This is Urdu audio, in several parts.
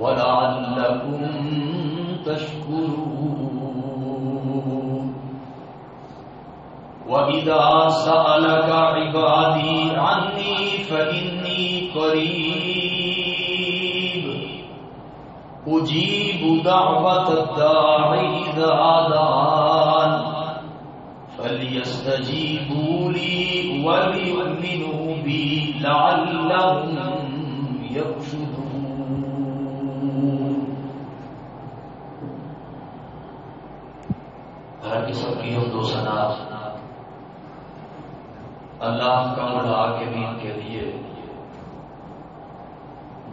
ولعلكم لعلكم تشكرون وإذا سألك عبادي عني فإني قريب أجيب دعوة الداع إذا دعان فليستجيبوا لي وليؤمنوا بي لعلهم يرشدون. ہر قسم کی حمد و ثنا اللہ کا ملاقبین کے لیے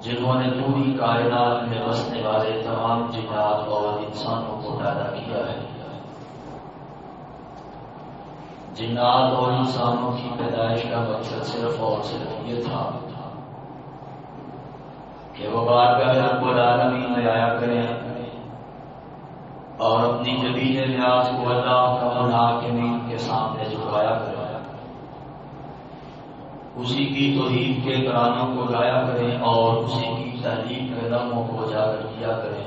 جنہوں نے پوری کائنات میں بسنے والے تمام جنات اور انسانوں کو پیدا کیا ہے. جنات اور انسانوں کی پیدائش کا مقصد صرف اور صرف یہ تھا کہ وہ بارگاہ رب العالمین میں آیا کریں اور اپنی جبین نیاز کو اللہ کا ملاقبین کے سامنے جھکایا کریں، اسی کی توحید کے ترانوں کو گایا کریں اور اسی کی تحلیل کے نغموں کو اجاگر کیا کریں.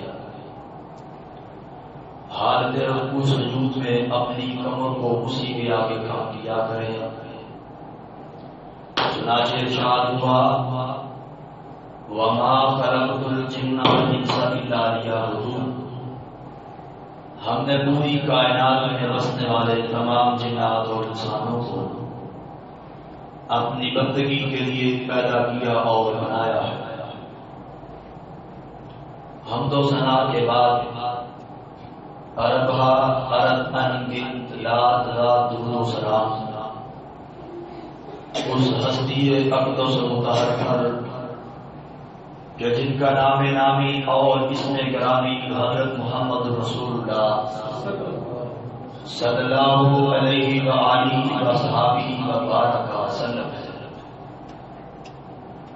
حالت رکوع سجود میں اپنی کمر کو اسی کے آگے کھڑا کیا کریں. چنانچہ ارشاد ہوا وَمَا خَلَقْتُ الْجِنَّ وَالْإِنسَ إِلَّا لِيَعْبُدُونِ. ہم نے پوری کائنات میں بسنے والے تمام جنات اور انسانوں کو اپنی بندگی کے لیے پیدا کیا اور بنایا ہے. حمد و ثنا کے بعد اربھا ارت انگنت یاد رات درود و سلام اس ہستی اقدس مطہر پر کہ جن کا نام نامی اور اسم گرامی حضرت محمد رسول اللہ صلی اللہ علیہ وآلہ وصحبہ وبارک وسلم.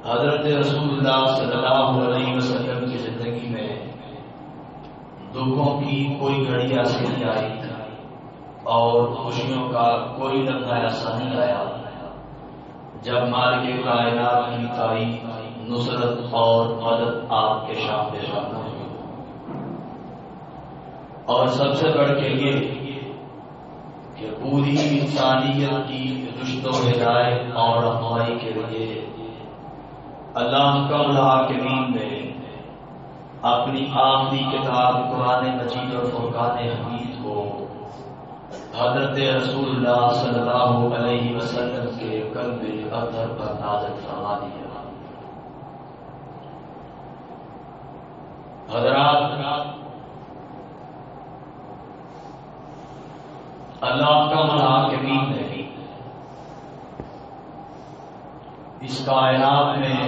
حضرت رسول اللہ صلی اللہ علیہ وسلم کی زندگی میں دکھوں کی کوئی گھڑی ایسی نہیں آئی اور خوشیوں کا کوئی لمحہ ایسا نہیں آیا جب مالک کائنات کی تائید، نصرت اور مدد آپ کے سامنے ہوئی. اور سب سے بڑھ کے یہ کہ پوری انسانیت کی رشد و ہدایت اور رہنمائی کے لیے اللہ کا ملاقبین نے اپنی آخری کتاب قرآن مجید اور فرقان حمید کو حضرت رسول اللہ صلی اللہ علیہ وسلم کے قلب اطہر پر نازل فرما دیا. حضرات، اللہ کا ملاقبین نے اس کائنات میں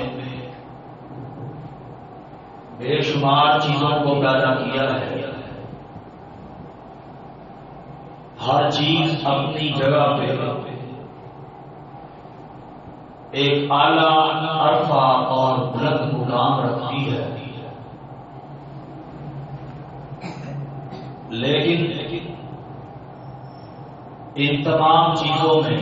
بے شمار چیزوں کو پیدا کیا ہے. ہر چیز اپنی جگہ پہ ایک اعلیٰ عرفہ اور بلند مقام رکھتی ہے، لیکن ان تمام چیزوں میں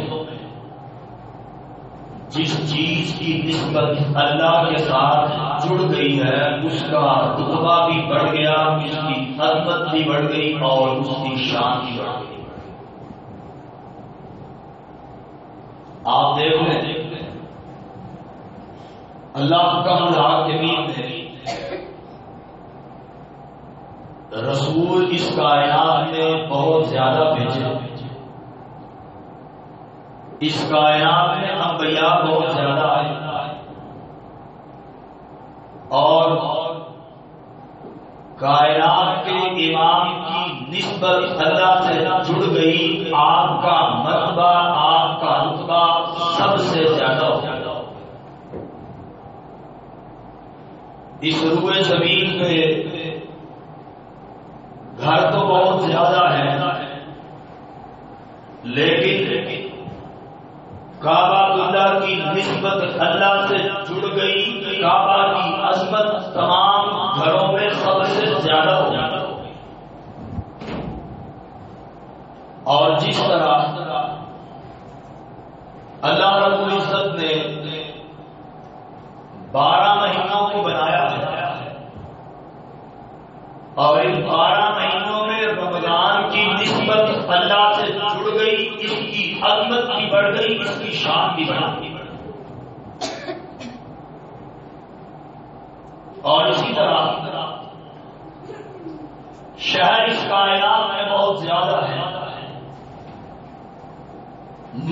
جس چیز کی نسبت اللہ کے ساتھ جڑ گئی ہے اس کا رتبہ بھی بڑھ گیا، اس کی عظمت بھی بڑھ گئی اور اس کی شان بھی بڑھ گئی. آپ دیکھ لیں اللہ کا ملاقبین نے رسول اس کائنات میں بہت زیادہ بھیجے، اس کائنات میں انبیاء بہت زیادہ آئے اور کائنات کے امام کی نسبت اللہ سے جڑ گئی. آپ کا مرتبہ، آپ کا رتبہ سب سے زیادہ ہو گیا. اس روئے زمین پہ گھر تو بہت زیادہ ہے، لیکن کعبہ اللہ کی نسبت اللہ سے جڑ گئی. کعبہ کی عظمت تمام گھروں میں سب سے زیادہ ہو گئی. اور جس طرح اللہ رب العزت نے 12 مہینوں کو بنایا ہے، اور ان 12 مہینوں میں رمضان کی نسبت اللہ سے جڑ گئی، اس کی عظمت بھی بڑھ گئی، اس کی شان بھی بڑھ گئی۔ اور اسی طرح شہر اس کائنات میں بہت زیادہ ہے۔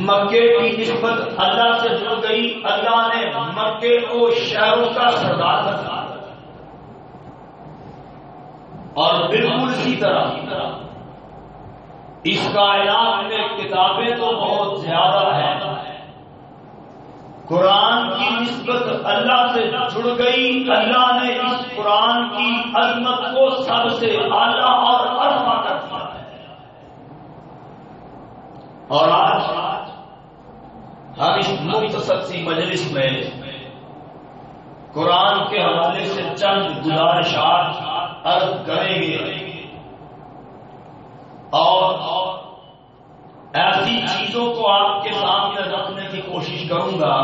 مکے کی نسبت اللہ سے جڑ گئی، اللہ نے مکے کو شہروں کا سردار بنا، اور بالکل اسی طرح اس کائنات میں کتابیں تو بہت زیادہ ہیں، قرآن کی نسبت اللہ سے جڑ گئی، اللہ نے اس قرآن کی عظمت کو سب سے اعلیٰ اور ارفع کر دیا ہے۔ اور آج ہم اس مختصر سی مجلس میں قرآن کے حوالے سے چند گزارشات عرض کریں گے، اور ایسی چیزوں کو آپ کے سامنے رکھنے کی کوشش کروں گا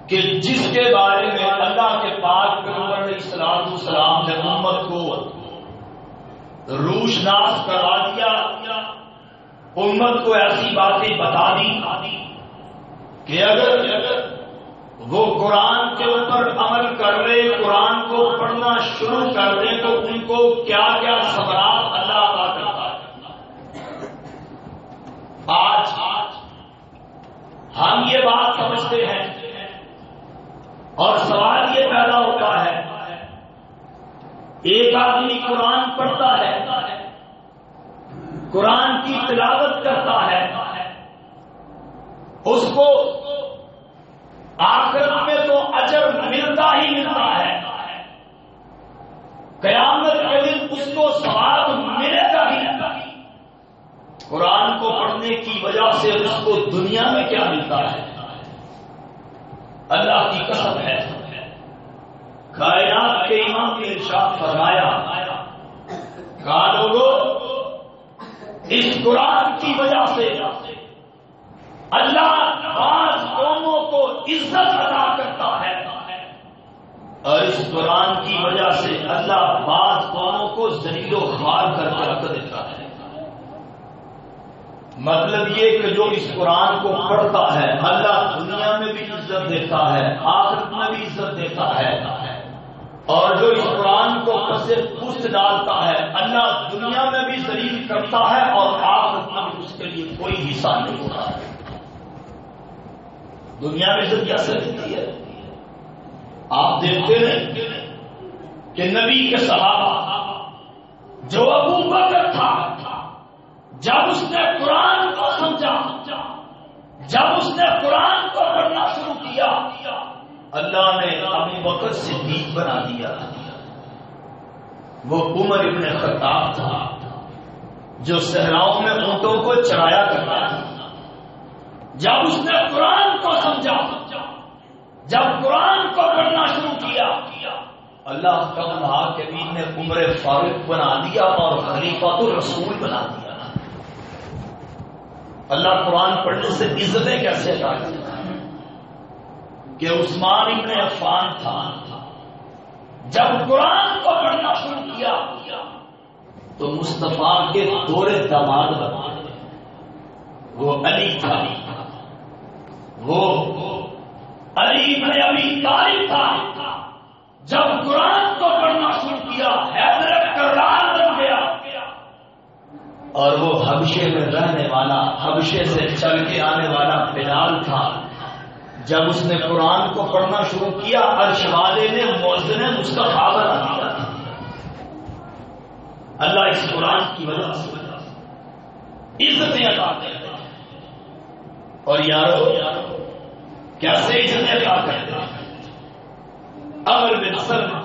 کہ جس کے بارے میں اللہ کے پاک پیغمبر علیہ السلام نے امت کو روشناس کرا دیا، امت کو ایسی باتیں بتا دی کہ اگر وہ قرآن کے اوپر عمل کر لے، قرآن کو پڑھنا شروع کر دیں تو ان کو کیا کیا ثمرات اللہ عطا کرتا ہے۔ آج ہم یہ بات سمجھتے ہیں اور سوال یہ پیدا ہوتا ہے، ایک آدمی قرآن پڑھتا ہے، قرآن کی تلاوت کرتا ہے، اس کو آخرت میں تو اجر ملتا ہی ملتا ہے، قیامت کے دن اس کو ثواب ملے گا ہی۔ قرآن کو پڑھنے کی وجہ سے اس کو دنیا میں کیا ملتا ہے؟ اللہ کی قسم ہے، کائنات کے امام نے ارشاد فرمایا، کہا لوگوں اس قرآن کی وجہ سے اللہ بعض قوموں کو عزت عطا کرتا ہے، اور اس قرآن کی وجہ سے اللہ بعض قوموں کو ذلیل و خوار کر کے رکھ دیتا ہے۔ مطلب یہ کہ جو اس قرآن کو پڑھتا ہے اللہ دنیا میں بھی عزت دیتا ہے، آخرت میں بھی عزت دیتا ہے، اور جو اس قرآن کو پس پشت ڈالتا ہے اللہ دنیا میں بھی ذلیل کرتا ہے، اور آخرت میں بھی اس کے لیے کوئی حصہ نہیں ہوتا ہے۔ دنیا میں عزت کیسے ملتی ہے؟ آپ دیکھتے ہیں کہ نبی کے صحابہ جو ابو بکر تھا، جب اس نے قرآن کو سمجھا، جب اس نے قرآن کو پڑھنا شروع کیا، اللہ نے ابو بکر صدیق بنا دیا۔ وہ عمر ابن خطاب تھا جو صحراؤں میں اونٹوں کو چرایا کرتا تھا، جب اس نے قرآن کو سمجھا، جب قرآن کو پڑھنا شروع کیا، اللہ تعالیٰ کے دین نے عمر فاروق بنا دیا اور خلیفۃ الرسول بنا دیا۔ اللہ قرآن پڑھنے سے عزتیں کیسے عطا کرتا ہے کہ عثمان ابن عفان تھا، جب قرآن کو پڑھنا شروع کیا تو مصطفیٰ کے دورے داماد بنا، وہ علی تھا، وہ علی ابن ابی طالب تھا، جب قرآن کو پڑھنا شروع کیا حیدر کرار بن گیا، اور وہ حبشے میں رہنے والا، حبشے سے چل کے آنے والا بلال تھا، جب اس نے قرآن کو پڑھنا شروع کیا عرش والے نے مؤذن مصطفیٰ بنا دیا۔ اللہ اس قرآن کی وجہ سے عزتیں عطا کرتے ہیں، اور یارو کیسے عزتیں عطا کرتے ہیں؟ عمر بن سلمہ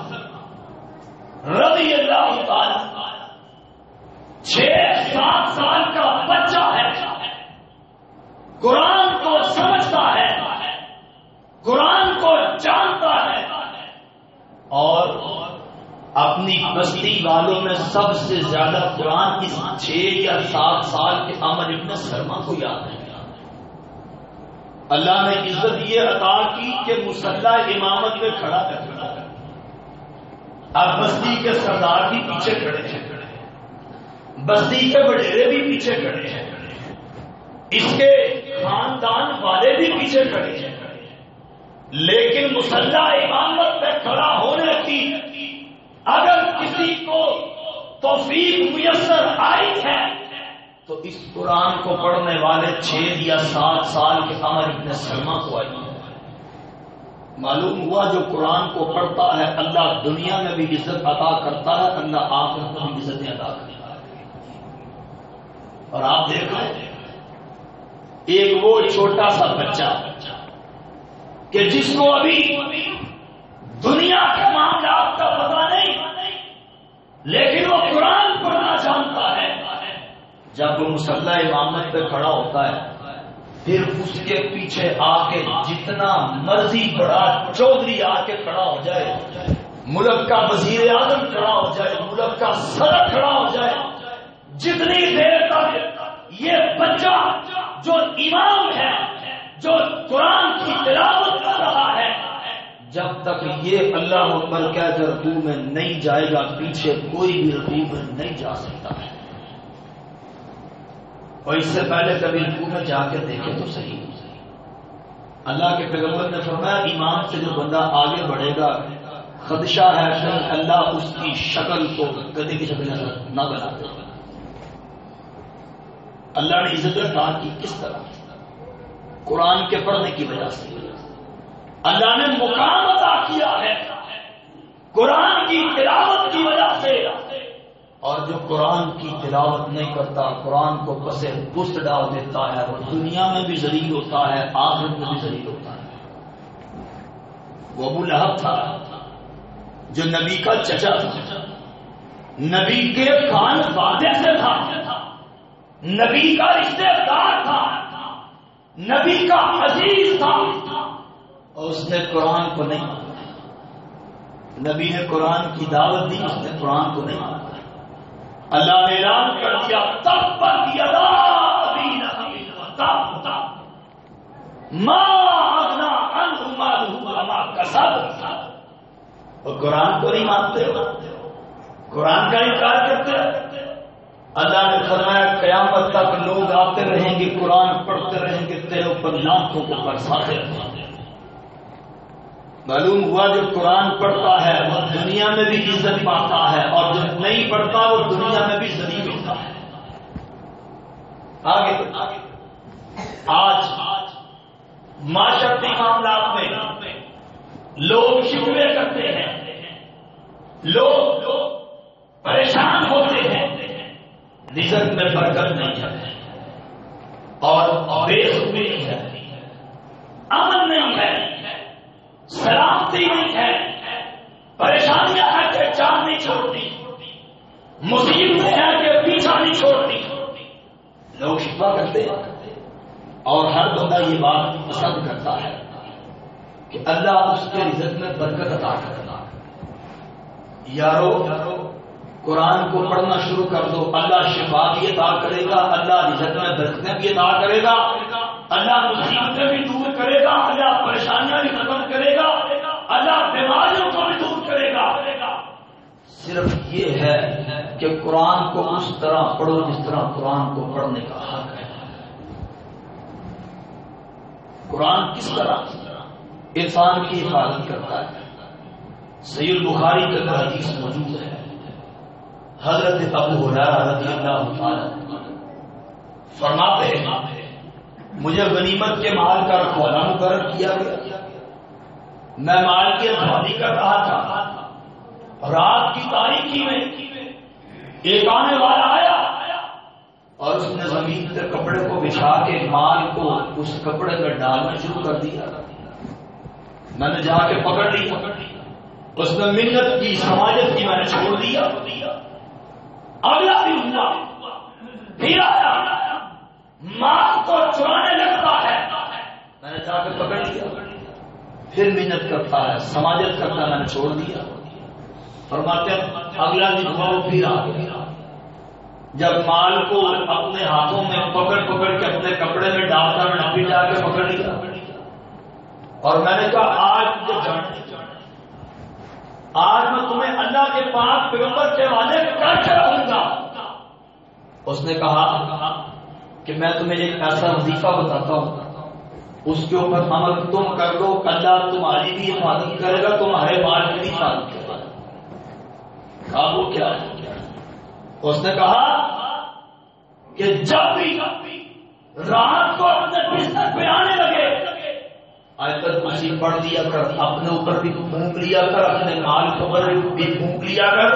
رضی اللہ تعالی 6-7 سال کا بچہ ہے، قرآن کو سمجھتا ہے، قرآن کو جانتا ہے، اور اپنی بستی والوں میں سب سے زیادہ قرآن اس 6 یا 7 سال کے عمر ابن سلمہ کو یاد ہے۔ اللہ نے عزت یہ عطا کی کہ مصلی امامت میں کھڑا کر دیا، اب بستی کے سردار بھی پیچھے کھڑے ہیں، بستی کے وڈیرے بھی پیچھے کھڑے ہیں، اس کے خاندان والے بھی پیچھے کھڑے ہیں، لیکن مسلح امامت پہ کھڑا ہونے کی اگر کسی کو توفیق میسر آئی ہے تو اس قرآن کو پڑھنے والے 6 یا 7 سال کے عمر ابن سلمہ کو آئی ہے۔ معلوم ہوا جو قرآن کو پڑھتا ہے اللہ دنیا میں بھی عزت عطا کرتا ہے، اللہ آخرت میں بھی عزتیں عطا کرتا ہے۔ اور آپ دیکھ لیں ایک وہ چھوٹا سا بچہ کہ جس کو ابھی دنیا کے معاملات کا پتہ نہیں، لیکن وہ قرآن پڑھنا جانتا ہے، جب وہ مصلی امامت پہ کھڑا ہوتا ہے پھر اس کے پیچھے آ کے جتنا مرضی بڑا چودھری آ کے کھڑا ہو جائے، ملک کا وزیر اعظم کھڑا ہو جائے، ملک کا صدر کھڑا ہو جائے، جتنی دیر تک یہ بچہ جو امام ہے، جو قرآن کی تلاوت کر رہا ہے، جب تک یہ اللہ اکبر کہہ کر رکوع میں نہیں جائے گا پیچھے کوئی بھی رکوع میں نہیں جا سکتا ہے۔ اور اس سے پہلے کبھی رکوع میں جا کے دیکھے تو صحیح۔ اللہ کے پیغمبر نے فرمایا امام سے جو بندہ آگے بڑھے گا خدشہ ہے کہیں اللہ اس کی شکل کو گدھے کی شکل نہ بنا دے۔ اللہ نے عزت عطا کی کس طرح؟ قرآن کے پڑھنے کی وجہ سے اللہ نے مقام عطا کیا ہے قرآن کی تلاوت کی وجہ سے، اور جو قرآن کی تلاوت نہیں کرتا قرآن کو پسے پست ڈال دیتا ہے وہ دنیا میں بھی ذلیل ہوتا ہے آخرت میں بھی ذلیل ہوتا ہے۔ وہ ابو لہب تھا جو نبی کا چچا تھا، نبی کے خان وعدے سے تھا، نبی کا رشتے دار تھا، نبی کا عزیز تھا، اور اس نے قرآن کو نہیں مانا۔ نبی نے قرآن کی دعوت دی، اس نے قرآن کو نہیں مانا۔ اللہ نے اعلان کر دیا تبت یدا ابی لہب وتب ما اغنی عنہ مالہ وما کسب۔ اور قرآن کو نہیں مانتے ہو، قرآن کا انکار کرتے ہو۔ اللہ نے فرمایا قیامت تک لوگ آتے رہیں گے قرآن پڑھتے رہیں گے تیرے اوپر لعنتوں کو برساتے رہیں گے۔ معلوم ہوا جو قرآن پڑھتا ہے وہ دنیا میں بھی عزت پاتا ہے، اور جو نہیں پڑھتا وہ دنیا میں بھی ذلیل ہوتا ہے۔ آگے آج معاشرتی معاملات میں لوگ شکوے کرتے ہیں، لوگ پریشان ہوتے ہیں، رزق میں برکت نہیں ہے اور بے سکونی ہے، امن نہیں ہے، سلامتی نہیں ہے، پریشانیاں ہیں کہ جان نہیں چھوڑتی، مصیبتیں ہیں کہ پیچھا نہیں چھوڑتی۔ لوگ شکوہ کرتے ہیں اور ہر بندہ یہ بات پسند کرتا ہے کہ اللہ اس کے رزق میں برکت عطا کرتا۔ یارو قرآن کو پڑھنا شروع کر دو، اللہ شفا بھی عطا کرے گا، اللہ رزق میں برکتیں بھی عطا کرے گا، اللہ مصیبتیں بھی دور کرے گا، اللہ پریشانیاں بھی ختم کرے گا، اللہ بیماریوں کو بھی دور کرے گا۔ صرف یہ ہے کہ قرآن کو اس طرح پڑھو جس طرح قرآن کو پڑھنے کا حق ہے۔ قرآن کس طرح انسان کی حفاظت کرتا ہے؟ صحیح البخاری کے اندر حدیث موجود ہے، حضرت ابو ہریرہ رضی اللہ عنہ فرماتے ہیں مجھے غنیمت کے مال کا رکھوالا مقرر کیا گیا، میں مال کی رکھوالی کر رہا تھا، رات کی تاریکی میں ایک آنے والا آیا اور اس نے زمین پہ کپڑے کو بچھا کے مال کو اس کپڑے میں ڈالنا شروع کر دیا۔ میں نے جا کے پکڑ لی، اس نے منت کی، سماجت کی، میں نے چھوڑ دیا۔ اگلا بھی ہوا، پھر آیا، مال کو چرانے لگتا ہے، میں نے جا کے پکڑ لیا، پھر منت کرتا ہے، سماجت کرتا ہے، میں نے چھوڑ دیا۔ فرماتے اگلا دن ہوا وہ پھر آ گیا، جب مال کو اپنے ہاتھوں میں پکڑ پکڑ کے اپنے کپڑے میں ڈالتا میں نے پھر جا کے پکڑ لیا، اور میں نے کہا آج تو جان آج میں تمہیں اللہ کے پاک پیغمبر کے حوالے کر کے رہوں گا. اس نے کہا کہ میں تمہیں ایک ایسا وظیفہ بتاتا ہوں، اس کے اوپر عمل تم کر دو، اللہ تمہاری بھی حفاظت کرے گا، تمہارے مال کی بھی حفاظت کرے گا. کہا وہ کیا ہے؟ اس نے کہا کہ جب بھی رات کو اپنے بستر پہ آنے لگے آیت الکرسی پڑھ لیا کر، اپنے اوپر بھی پھونک لیا کر، اپنے مال کے اوپر بھی پھونک لیا کر،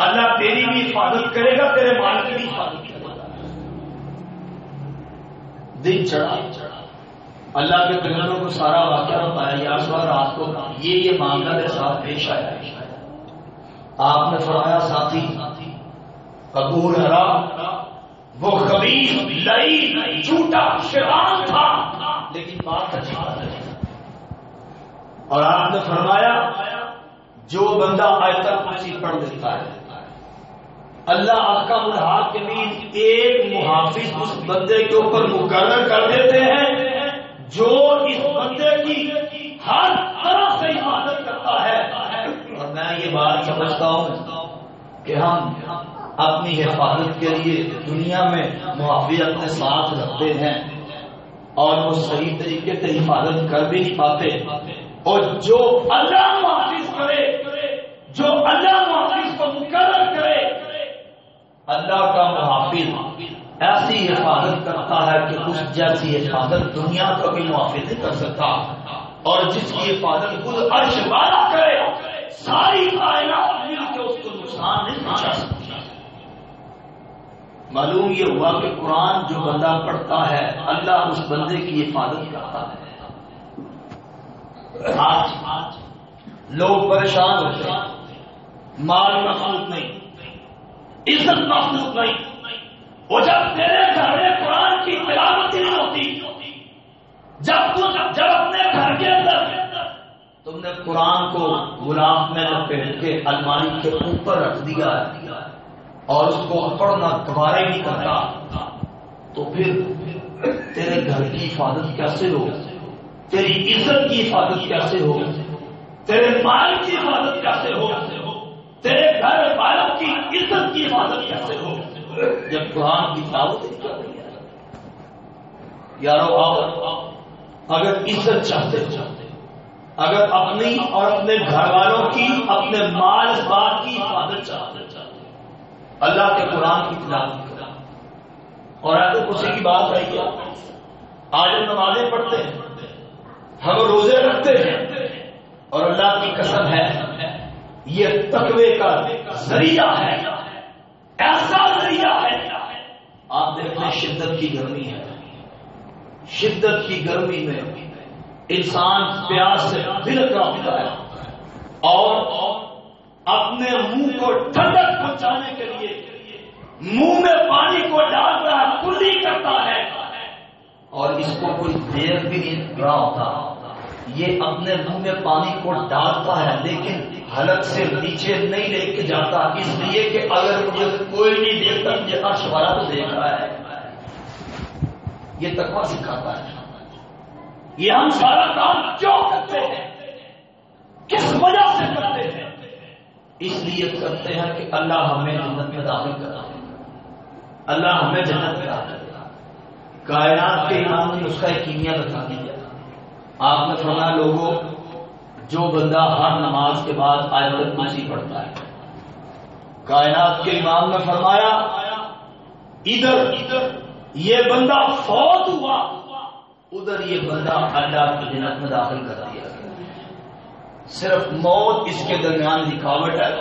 اللہ تیری بھی حفاظت کرے گا، تیرے مال کی بھی حفاظت کرے گا. دن چڑھا، اللہ کے پیغمبر کو سارا واقعہ بتایا. یا رسول اللہ رات کو یہ معاملہ میرے ساتھ پیش آیا. آپ نے فرمایا ساتھی ابو ہریرہ وہ خبیث لعین جھوٹا شیطان تھا، لیکن بات اچھی بات ہے. اور آپ نے فرمایا جو بندہ آیت الکرسی پڑھ لیتا ہے اللہ احکام الحاکمین ایک محافظ اس بندے کے اوپر مقرر کر دیتے ہیں جو اس بندے کی ہر طرح سے حفاظت کرتا ہے. اور میں یہ بات سمجھتا ہوں کہ ہم اپنی حفاظت کے لیے دنیا میں محافظ اپنے ساتھ رکھتے ہیں اور وہ صحیح طریقے سے حفاظت کر بھی نہیں پاتے. اور جو اللہ محافظ کرے، جو اللہ محافظ کو مقرر کرے، اللہ کا محافظ ایسی حفاظت کرتا ہے کہ اس جیسی حفاظت دنیا کا بھی محافظ نہیں کر سکتا. اور جس کی حفاظت خود عرش والا کرے ساری کائنات مل کے اس کو نقصان نہیں پہنچا سکتی. معلوم یہ ہوا کہ قرآن جو بندہ پڑھتا ہے اللہ اس بندے کی حفاظت کرتا ہے. آج لوگ پریشان ہوتے ہیں، مال مخلوق نہیں، عزت مخلوق نہیں. وہ جب تیرے گھر میں قرآن کی تلاوت نہیں ہوتی، جب اپنے گھر کے اندر تم نے قرآن کو غلاف میں لپیٹ کے الماری کے اوپر رکھ دیا اور اس کو پڑھنا دوبارہ نہیں کرتا، تو پھر تیرے گھر کی حفاظت کیسے ہو؟ تیری عزت کی حفاظت کیسے ہو؟ تیرے مال کی حفاظت کیسے ہو؟ تیرے گھر والوں کی عزت کی حفاظت کیسے ہو جب قرآن کی تلاوت نہیں کر رہی ہے؟ یارو آؤ، اگر عزت چاہتے اگر اپنی اور اپنے گھر والوں کی، اپنے مال بات کی حفاظت چاہتے اللہ کے قرآن کی تلاوت کرا. اور ایسے خوشی کی بات آئی ہے، آج ہم نمازیں پڑھتے ہیں، ہم روزے رکھتے ہیں، اور اللہ کی قسم ہے یہ تقوی کا ذریعہ ہے، ایسا ذریعہ ہے. آپ دیکھیں شدت کی گرمی ہے، شدت کی گرمی میں انسان پیاس سے دل کانپتا ہے اور اپنے منہ کو ٹھنڈک پہنچانے کے لیے منہ میں پانی کو ڈال رہا ہے، کلی کرتا ہے، اور اس کو کوئی دیر بھی نہیں رہا ہوتا. یہ اپنے منہ میں پانی کو ڈالتا ہے لیکن حلق سے نیچے نہیں لے کے جاتا، اس لیے کہ اگر مجھے کوئی نہیں دیکھتا مجھے عرش والا تو دیکھ رہا ہے. یہ تقویٰ سکھاتا ہے. یہ ہم سارا کام کیوں کرتے ہیں، کس وجہ سے کرتے ہیں؟ اس لیے کرتے ہیں کہ اللہ ہمیں جنت میں داخل کرا، اللہ ہمیں جنت میں داخل کرا. کائنات کے امام نے اس کا ایک کیمیا بتا دیا. آپ نے فرمایا لوگوں، جو بندہ ہر نماز کے بعد آیت الکرسی پڑھتا ہے، کائنات کے امام نے فرمایا ادھر یہ بندہ فوت ہوا، ادھر یہ بندہ اللہ کی جنت میں داخل کر دیا گیا. صرف موت اس کے درمیان رکاوٹ ہے.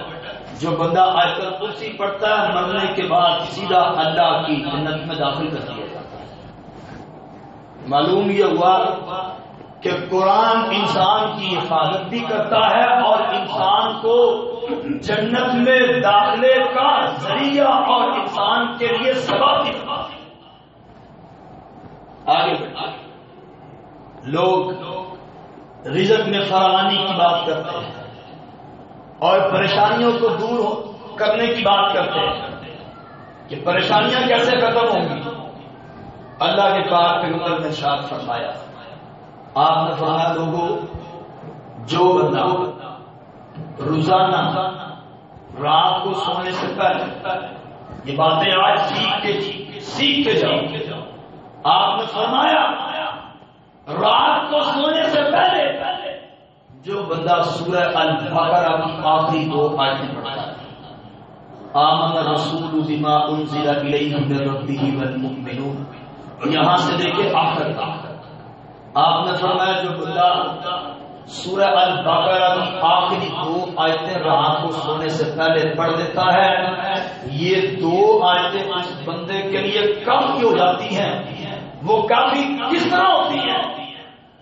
جو بندہ آیت الکرسی پڑھتا ہے مرنے کے بعد سیدھا اللہ کی جنت میں داخل کر دیا جاتا ہے. معلوم یہ ہوا کہ قرآن انسان کی حفاظت بھی کرتا ہے اور انسان کو جنت میں داخلے کا ذریعہ اور انسان کے لیے سبب بھی. آگے لوگ رزق میں فراوانی کی بات کرتے ہیں اور پریشانیوں کو دور کرنے کی بات کرتے ہیں کہ پریشانیاں کیسے ختم ہوں گی. اللہ کے پاک پیغمبر نے ارشاد فرمایا، آپ نے فرمایا لوگوں، جو بندہ روزانہ رات کو سونے سے پہلے یہ باتیں آج سیکھ کے جاؤ. آپ نے فرمایا رات کو سونے سے پہلے جو بندہ سورہ البقرہ کی آخری 2 آیتیں پڑھتا ہے، آمن الرسول بما انزل الیہ من ربہ والمؤمنون، یہاں سے لے کے آخر تک آپ نے فرمایا جو بندہ سورہ البقرہ کی آخری 2 آیتیں رات کو سونے سے پہلے پڑھ دیتا ہے، یہ 2 آیتیں اس بندے کے لیے کافی ہو جاتی ہیں. وہ کافی کس طرح ہوتی ہیں؟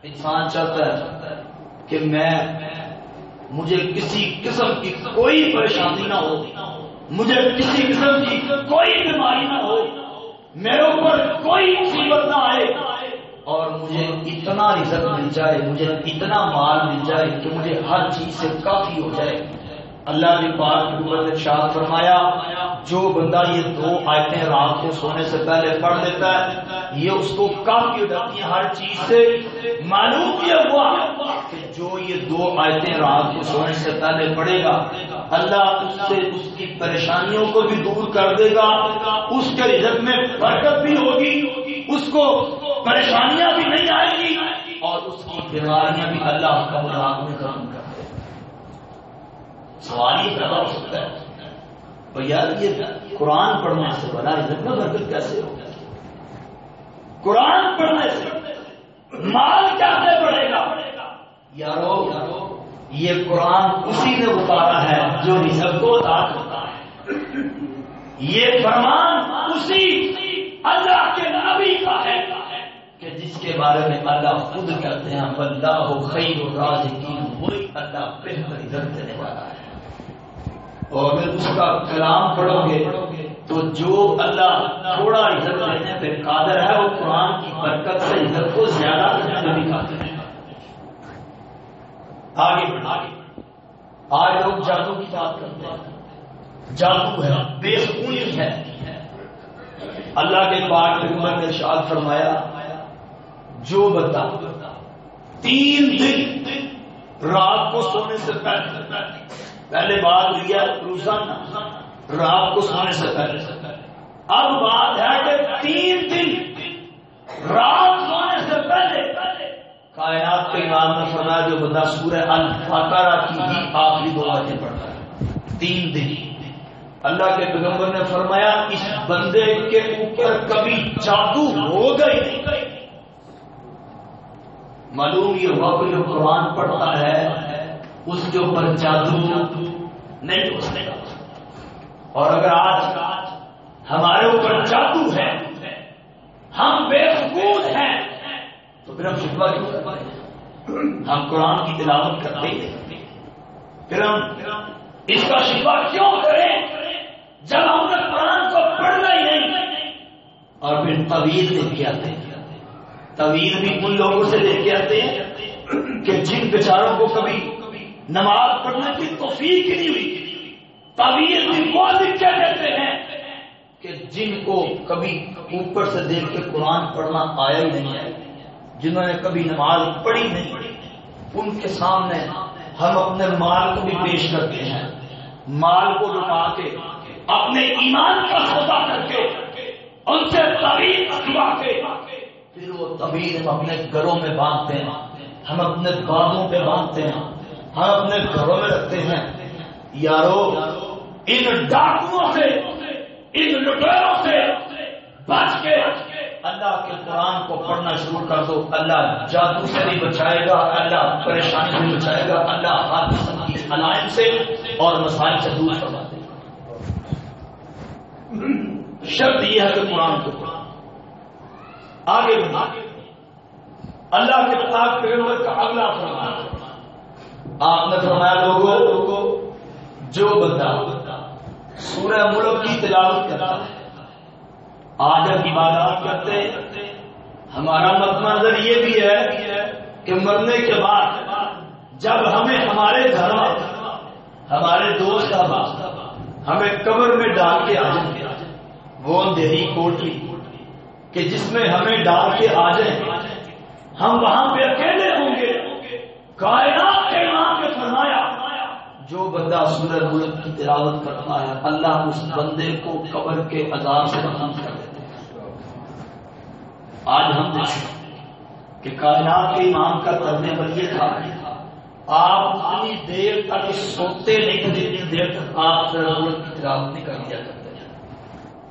انسان چاہتا ہے کہ مجھے کسی قسم کی کوئی پریشانی نہ ہو، مجھے کسی قسم کی کوئی بیماری نہ ہو، میرے اوپر کوئی مصیبت نہ آئے، اور مجھے اتنا رزق مل جائے، مجھے اتنا مال مل جائے کہ مجھے ہر چیز سے کافی ہو جائے. اللہ کے پاک نے ارشاد فرمایا جو بندہ یہ 2 آیتیں رات کو سونے سے پہلے پڑھ لیتا ہے یہ اس کو کافی ہو جاتی ہیں ہر چیز سے. معلوم یہ ہوا کہ جو یہ 2 آیتیں رات کو سونے سے پہلے پڑھے گا اللہ اس سے اس کی پریشانیوں کو بھی دور کر دے گا، اس کے رزق میں برکت بھی ہوگی، اس کو پریشانیاں بھی نہیں آئیں گی، اور اس کی بیماریاں بھی اللہ کا مذاق میں ختم کر دے گا. سوال یہ پیدا ہو سکتا ہے تو یار یہ قرآن پڑھنے سے بڑا رزق میں برکت کیسے ہوگا؟ قرآن پڑھنے سے مال کیسے بڑھے گا؟ یارو یہ قرآن اسی نے اتارا ہے جو رزق کو عطا کرتا ہے. یہ فرمان اسی اللہ کے نبی کا ہے کہ جس کے بارے میں اللہ خود کہتے ہیں واللہ خیر الرازقین، وہی اللہ بہتر رزق دینے والا ہے. اور اگر اس کا کلام پڑھو گے تو جو اللہ تھوڑا رزق دینے پہ قادر ہے وہ قرآن کی برکت سے رزق کو زیادہ کرنے میں بھی قادر ہے. آج لوگ جادو کی بات کرتے ہیں، جادو ہے، بے سکونی ہے. اللہ کے پاک پیغمبر نے ارشاد فرمایا جو بندہ 3 دن رات کو سونے سے پہلے بات لیا روزانہ رات کو سونے سے پہلے، اب بات ہے کہ 3 دن رات سونے سے پہلے کائنات کے امام نے فرمایا جو بندہ سورہ البقرہ کی ہی آخری 2 آیتیں پڑھتا ہے 3 دن، اللہ کے پیغمبر نے فرمایا اس بندے کے اوپر کبھی جادو ہوگا ہی نہیں. معلوم یہ ہوا کہ جو قرآن پڑھتا ہے اس کے اوپر جادو نہیں ہو سکتا. اور اگر آج ہمارے اوپر جادو ہے، ہم بے وقوف ہیں، تو پھر ہم شکوہ کیوں کرتے ہیں؟ ہم قرآن کی تلاوت کرتے ہیں، پھر ہم اس کا شکوہ کیوں کریں جب ہم نے قرآن کو پڑھنا ہی نہیں؟ اور پھر طویل لے کے آتے ہیں، طویل بھی ان لوگوں سے لے کے آتے ہیں کہ جن بیچاروں کو کبھی نماز پڑھنے کی توفیق نہیں ہوئی. طویل بھی وہ لکھ کے دیتے ہیں کہ جن کو کبھی اوپر سے دیکھ کے قرآن پڑھنا آیا ہی نہیں ہے، جنہوں نے کبھی نماز پڑھی نہیں، ان کے سامنے ہم اپنے مال کو بھی پیش کرتے ہیں، مال کو لٹا کے اپنے ایمان کا سودا کر کے ان سے طویل اٹھوا کے پھر وہ طویل ہم اپنے گھروں میں باندھتے ہیں، ہم اپنے باغوں پہ باندھتے ہیں، ہم اپنے گھروں میں رکھتے ہیں. یارو ان ڈاکوؤں سے، ان لٹیروں سے بچ کے اللہ کے قرآن کو پڑھنا شروع کر دو. اللہ جادو سے بھی بچائے گا، اللہ پریشانی سے بچائے گا، اللہ ہر قسم کی علائم سے اور مسائل سے دور کروا دے گا. شرط یہ ہے کہ قرآن کو آگے بڑھا. اللہ کے پاک پیغمبر کا اگلا فرمان آپ نے فرمایا لوگوں جو بندہ سورہ ملک کی تلاوت کرتا ہے، آج ہم عبادات کرتے ہیں، ہمارا مد منظر یہ بھی ہے کہ مرنے کے بعد جب ہمیں ہمارے گھر میں ہمارے دوست احباب ہمیں قبر میں ڈال کے آ جائیں، وہ اندھیری کوٹری کہ جس میں ہمیں ڈال کے آ جائیں، ہم وہاں پہ اکیلے ہوں گے. کائنات کے امام نے فرمایا جو بندہ سورہ ملک کی تلاوت کرتا ہے اللہ اس بندے کو قبر کے عذاب سے محفوظ کر دیتے ہیں۔ آج ہم دیکھیں کہ کائنات کے امام کا کرنے پر یہ تھا آپ اتنی دیر تک سوتے نہیں تھے جتنی دیر تک آپ سورہ ملک کی تلاوت نہیں کر دیا کرتے ہیں۔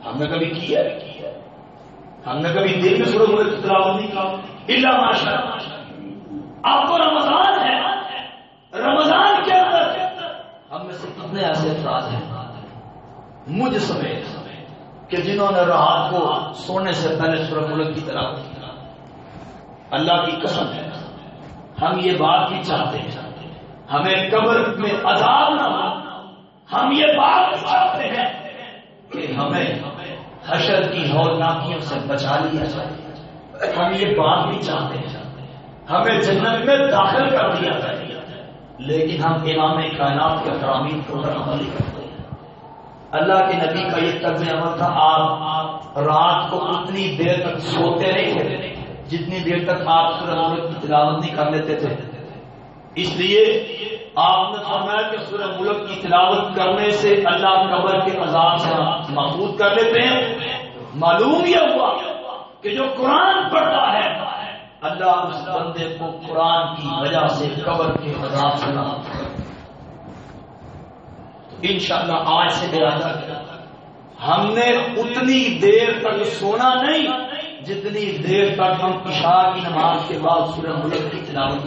ہم نے کبھی کیا ہے؟ ہم نے کبھی دیر میں سورہ ملک کی تلاوت نہیں کی الا ماشاءاللہ۔ آپ کو رمضان ہے، رمضان کے اندر ہم میں سے کتنے ایسے افراد ہیں مجھ سمیت کہ جنہوں نے رات کو سونے سے پہلے سورہ ملک کی تلاوت کی؟ اللہ کی قسم ہے ہم یہ بات بھی چاہتے ہیں ہمیں قبر میں عذاب نہ ہو، ہم یہ بات بھی چاہتے ہیں کہ ہمیں حشر کی ہولناکیوں سے بچا لیا جائے، ہم یہ بات بھی چاہتے ہیں ہمیں جنت میں داخل کر دیا جائے، لیکن ہم امام کائنات کے فرامین کو عمل نہیں کرتے ہیں۔ اللہ کے نبی کا یہ طرز عمل تھا، آپ رات کو اتنی دیر تک سوتے نہیں تھے جتنی دیر تک آپ سورہ ملک کی تلاوت نہیں کر لیتے تھے۔ اس لیے آپ نے فرمایا کہ سورہ ملک کی تلاوت کرنے سے اللہ قبر کے عذاب سے محفوظ کر لیتے ہیں۔ معلوم یہ ہوا کہ جو قرآن پڑھتا ہے اللہ اس بندے کو قرآن کی وجہ سے قبر کے عذاب سے محفوظ کرے۔ انشاءاللہ آج سے ارادہ کیا ہم نے اتنی دیر تک سونا نہیں جتنی دیر تک ہم عشاء کی نماز کے بعد سورہ ملک کی تلاوت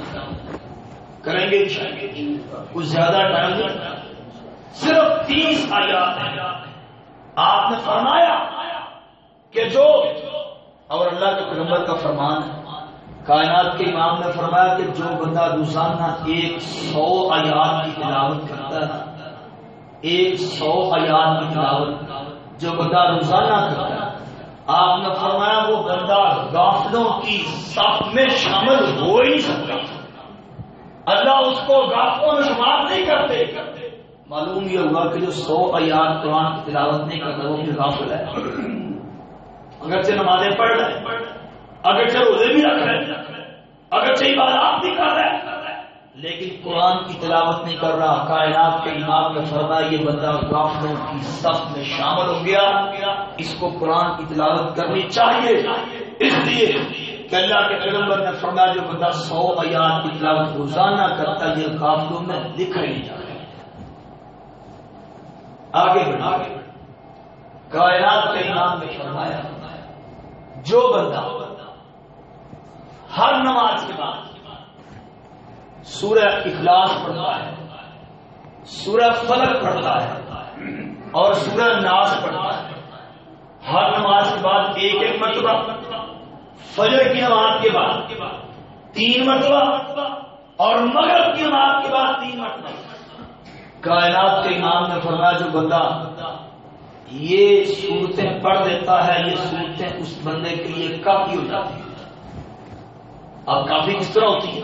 کریں گے انشاءاللہ۔ کچھ زیادہ ٹائم نہیں، صرف 30 آیات ہیں۔ آپ نے فرمایا کہ جو اور اللہ کے پیغمبر کا فرمان ہے، کائنات کے امام نے فرمایا کہ جو بندہ روزانہ 100 آیات کی تلاوت کرتا ہے، 100 آیات کی تلاوت جو بندہ روزانہ کرتا ہے، آپ نے فرمایا وہ بندہ غافلوں کی صف میں شامل ہو ہی نہیں سکتا، اللہ اس کو غافلوں میں شمار نہیں کرتے۔ معلوم یہ ہوا کہ جو 100 آیات قرآن کی تلاوت نہیں کرتا وہ بھی غافل ہے، اگرچہ نمازیں پڑھ رہے، اگرچہ روزے بھی رکھ رہے، اگرچہ عبادات بھی کر رہے، لیکن قرآن کی تلاوت نہیں کر رہا۔ کائنات کے امام نے فرمایا یہ بندہ غافلوں کی صف میں شامل ہو گیا، اس کو قرآن کی تلاوت کرنی چاہیے۔ اس لیے کہ اللہ کے پیغمبر نے فرمایا جو بندہ 100 آیات کی تلاوت روزانہ کرتا ہے یہ غافلوں میں دکھ ہی نہیں جاتا۔ آگے بڑھیں، کائنات کے امام نے فرمایا جو بندہ ہر نماز کے بعد سورہ اخلاص پڑھتا ہے، سورہ فلق پڑھتا ہے اور سورہ ناس پڑھتا ہے، ہر نماز کے بعد ایک مرتبہ، فجر کی نماز کے بعد 3 مرتبہ اور مغرب کی نماز کے بعد 3 مرتبہ، کائنات کے امام نے فرمایا جو بندہ یہ صورتیں پڑھ دیتا ہے یہ صورتیں اس بندے کے لیے کافی ہو جاتی ہیں۔ اب کافی کس طرح ہوتی ہے؟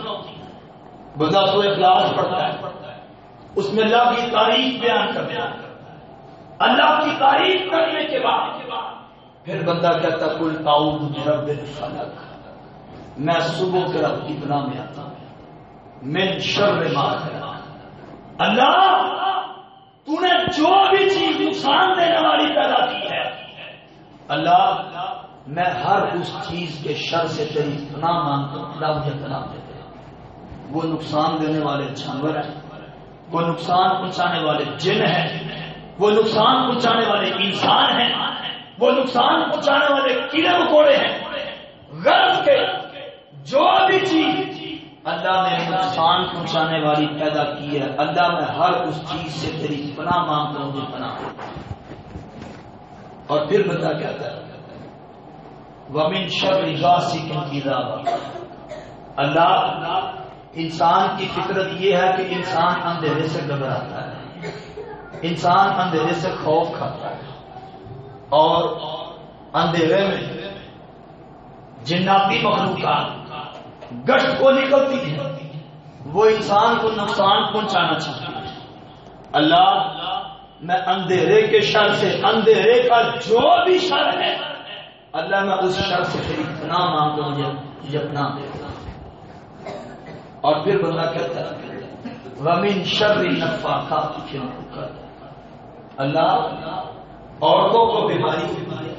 بندہ سورہ اخلاص پڑھتا ہے، اس میں اللہ کی تعریف بیان کرتا ہے، اللہ کی تعریف کرنے کے بعد پھر بندہ کہتا ہے قل اعوذ برب الفلق، میں صبح کے رب کی پناہ میں آتا ہوں، من شر ما خلق، اللہ تو نے جو بھی چیز نقصان دینے والی پیدا کی ہے اللہ میں ہر اس چیز کے شر سے تیری پناہ مانگتا ہوں، اللہ مجھے پناہ دے دے۔ وہ نقصان دینے والے جانور ہیں، وہ نقصان پہنچانے والے جن ہیں، وہ نقصان پہنچانے والے انسان ہیں، وہ نقصان پہنچانے والے کیڑے مکوڑے ہیں، غرض کے جو بھی چیز اللہ نے نقصان پہنچانے والی پیدا کی ہے اللہ میں ہر اس چیز سے تیری پناہ مانگتا ہوں، مجھے پناہ دے۔ اور پھر بندہ کہتا ہے وَمِن شَرِّ غَاسِقٍ إِذَا وَقَبَ، اللہ انسان کی فطرت یہ ہے کہ انسان اندھیرے سے گھبراتا ہے، انسان اندھیرے سے خوف کھاتا ہے، اور اندھیرے میں جناتی مخلوقات گشت کو نکلتی ہے، وہ انسان کو نقصان پہنچانا چاہتی ہے۔ اللہ میں اندھیرے کے شر سے، اندھیرے کا جو بھی شر ہے اللہ میں اس شر سے تیری پناہ مانگتا ہوں، مجھے پناہ دے۔ اور پھر بندہ کہتا ہے ومن شر النفاثات فی العقد، اللہ عورتوں کو بیماری ہوتی ہے،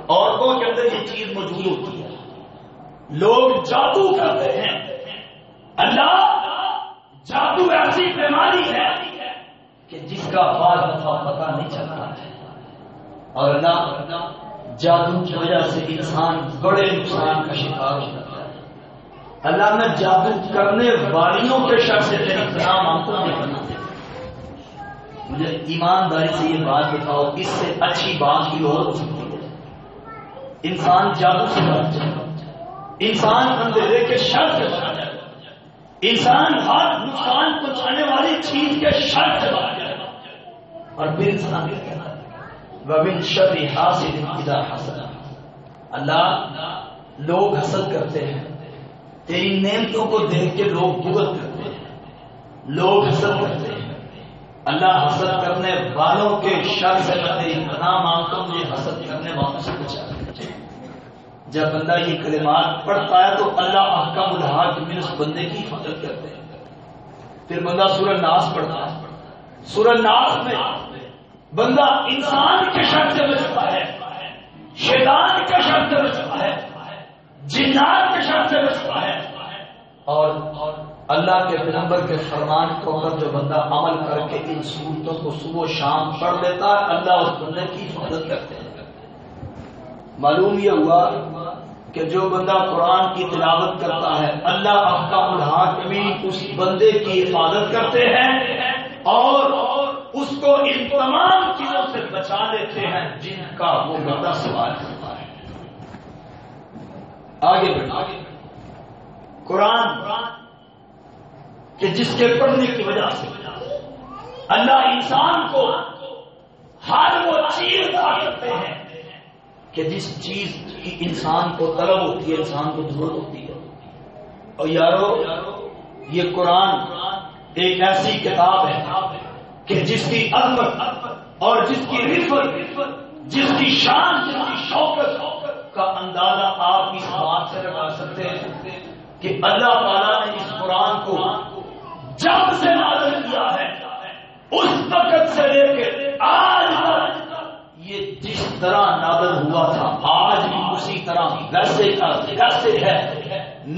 عورتوں کے اندر یہ چیز موجود ہوتی ہے، لوگ جادو کرتے ہیں، اللہ جادو ایسی بیماری ہے کہ جس کا بعض دفعہ پتہ نہیں چلتا ہے، اور اللہ جادو کی وجہ سے انسان بڑے نقصان کا شکار ہوتا ہے۔ اللہ نے جادو کرنے والیوں کے شر سے تیری پناہ مانگتا ہوں۔ مجھے ایمانداری سے یہ بات بتاؤ، اس سے اچھی بات کی اور ہو سکتی ہے؟ انسان جادو سے بچ جائے، انسان اندھیرے کے شر سے بچ جائے، انسان ہر نقصان پہنچانے والی چیز کے شر سے بچ جائے، اور پھر انسان کیا کہنا ہے؟ وَمِن شَرِّ حَاسِدٍ إِذَا حَسَدَ۔ اللہ لوگ حسد کرتے ہیں، تیری نعمتوں کو دیکھ کے لوگ بغض کرتے ہیں، لوگ حسد کرتے ہیں، اللہ حسد کرنے والوں کے شر سے میں تیری پناہ مانگتا ہوں، مجھے حسد کرنے والوں سے بچا۔ جب بندہ یہ کلمات پڑھتا ہے تو اللہ احکام الحاکمین اس بندے کی حفاظت کرتے ہیں۔ پھر بندہ سورہ ناس پڑھتا ہے، سورہ ناس میں بندہ انسان کے شر سے بچتا ہے، شیطان کے شر سے بچتا ہے، جنات کے شر سے بچتا ہے، اور اللہ کے پیغمبر کے فرمان کو پر جو بندہ عمل کر کے ان صورتوں کو صبح و شام پڑھ لیتا ہے، اللہ اس بندے کی حفاظت کرتے ہیں۔ معلوم یہ ہوا کہ جو بندہ قرآن کی تلاوت کرتا ہے، اللہ احکام الحاکمین اس بندے کی حفاظت کرتے ہیں اور اس کو ان تمام چیزوں سے بچا لیتے ہیں جن کا وہ بندہ سوال کرتا ہے۔ آگے بڑھیں، قرآن کہ جس کے پڑھنے کی وجہ سے اللہ انسان کو ہر وہ چیز عطا کرتے ہیں کہ جس چیز کی انسان کو طلب ہوتی ہے، انسان کو ضرورت ہوتی ہے۔ اور یارو یہ قرآن ایک ایسی کتاب ہے کہ جس کی عظمت اور جس کی رفت، جس کی شان، جس کی شوکت کا اندازہ آپ اس بات سے لگا سکتے ہیں کہ اللہ تعالیٰ نے اس قرآن کو جب سے نازل کیا ہے اس وقت سے لے کے آج تک یہ جس طرح نازل ہوا تھا آج بھی اسی طرح ویسے کا ویسے ہے،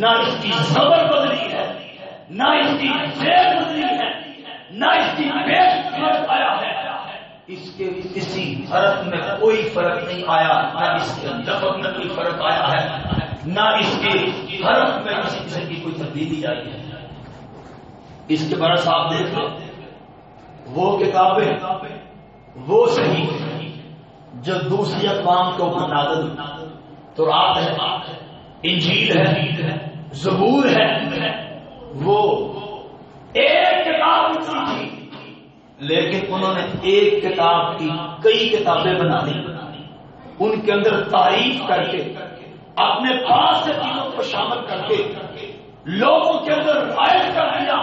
نہ اس کی زبر بدلی ہے، نہ اس کی زیر بدلی ہے، نہ اس کی پیش فرق آیا ہے، اس کے کسی حرف میں کوئی فرق نہیں آیا، نہ اس کے لفظ میں کوئی فرق آیا ہے، نہ اس کے حرف میں کسی قسم کی کوئی تبدیلی آئی ہے۔ اس کے برعکس آپ دیکھ لو، وہ کتابیں وہ صحیح جو دوسری اقوام کے اوپر نازل، تورات ہے، انجیل ہے، زبور ہے، وہ ایک کتاب تھی لیکن انہوں نے ایک کتاب کی کئی کتابیں بنا دی، ان کے اندر تعریف کر کے اپنے پاس سے چیزوں کو شامل کر کے لوگوں کے اندر رائج کر دیا۔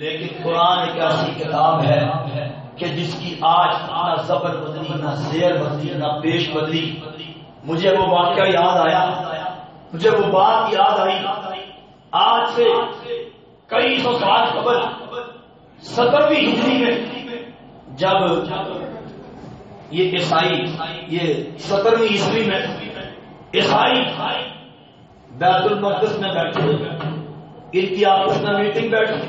لیکن قرآن ایک ایسی کتاب ہے کہ جس کی آج نہ زبر بدلی، نہ زیر بدلی، نہ پیش بدلی۔ مجھے وہ واقعہ یاد آیا، مجھے وہ بات یاد آئی، آج سے کئی سو سال قبل 17ویں ہجری میں جب یہ عیسائی، یہ 17ویں عیسوی میں عیسائی بیت المقدس میں بیٹھے، ان کی آپس میں میٹنگ بیٹھی،